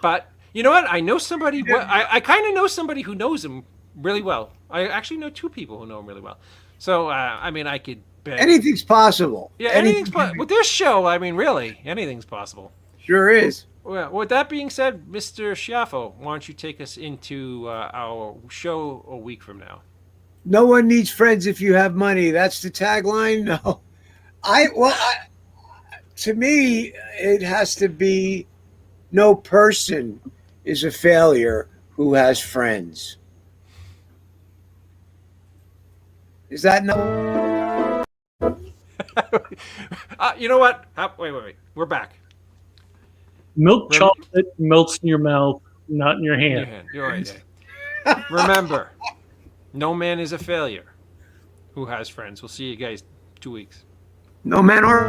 But you know what? I know somebody. I kind of know somebody who knows him really well. I actually know 2 people who know him really well. So I mean, I could bet. anything's possible. Yeah, anything's possible. With this show, I mean, really, anything's possible. Sure is. Well, with that being said, Mr. Schiaffo, why don't you take us into our show a week from now? No one needs friends if you have money. That's the tagline. No, to me, it has to be no person is a failure who has friends. Is that no? You know what? Wait. We're back. Milk chocolate melts in your mouth, not in your In your hand. hand. You're right there. Remember, no man is a failure who has friends. We'll see you guys 2 weeks. No man or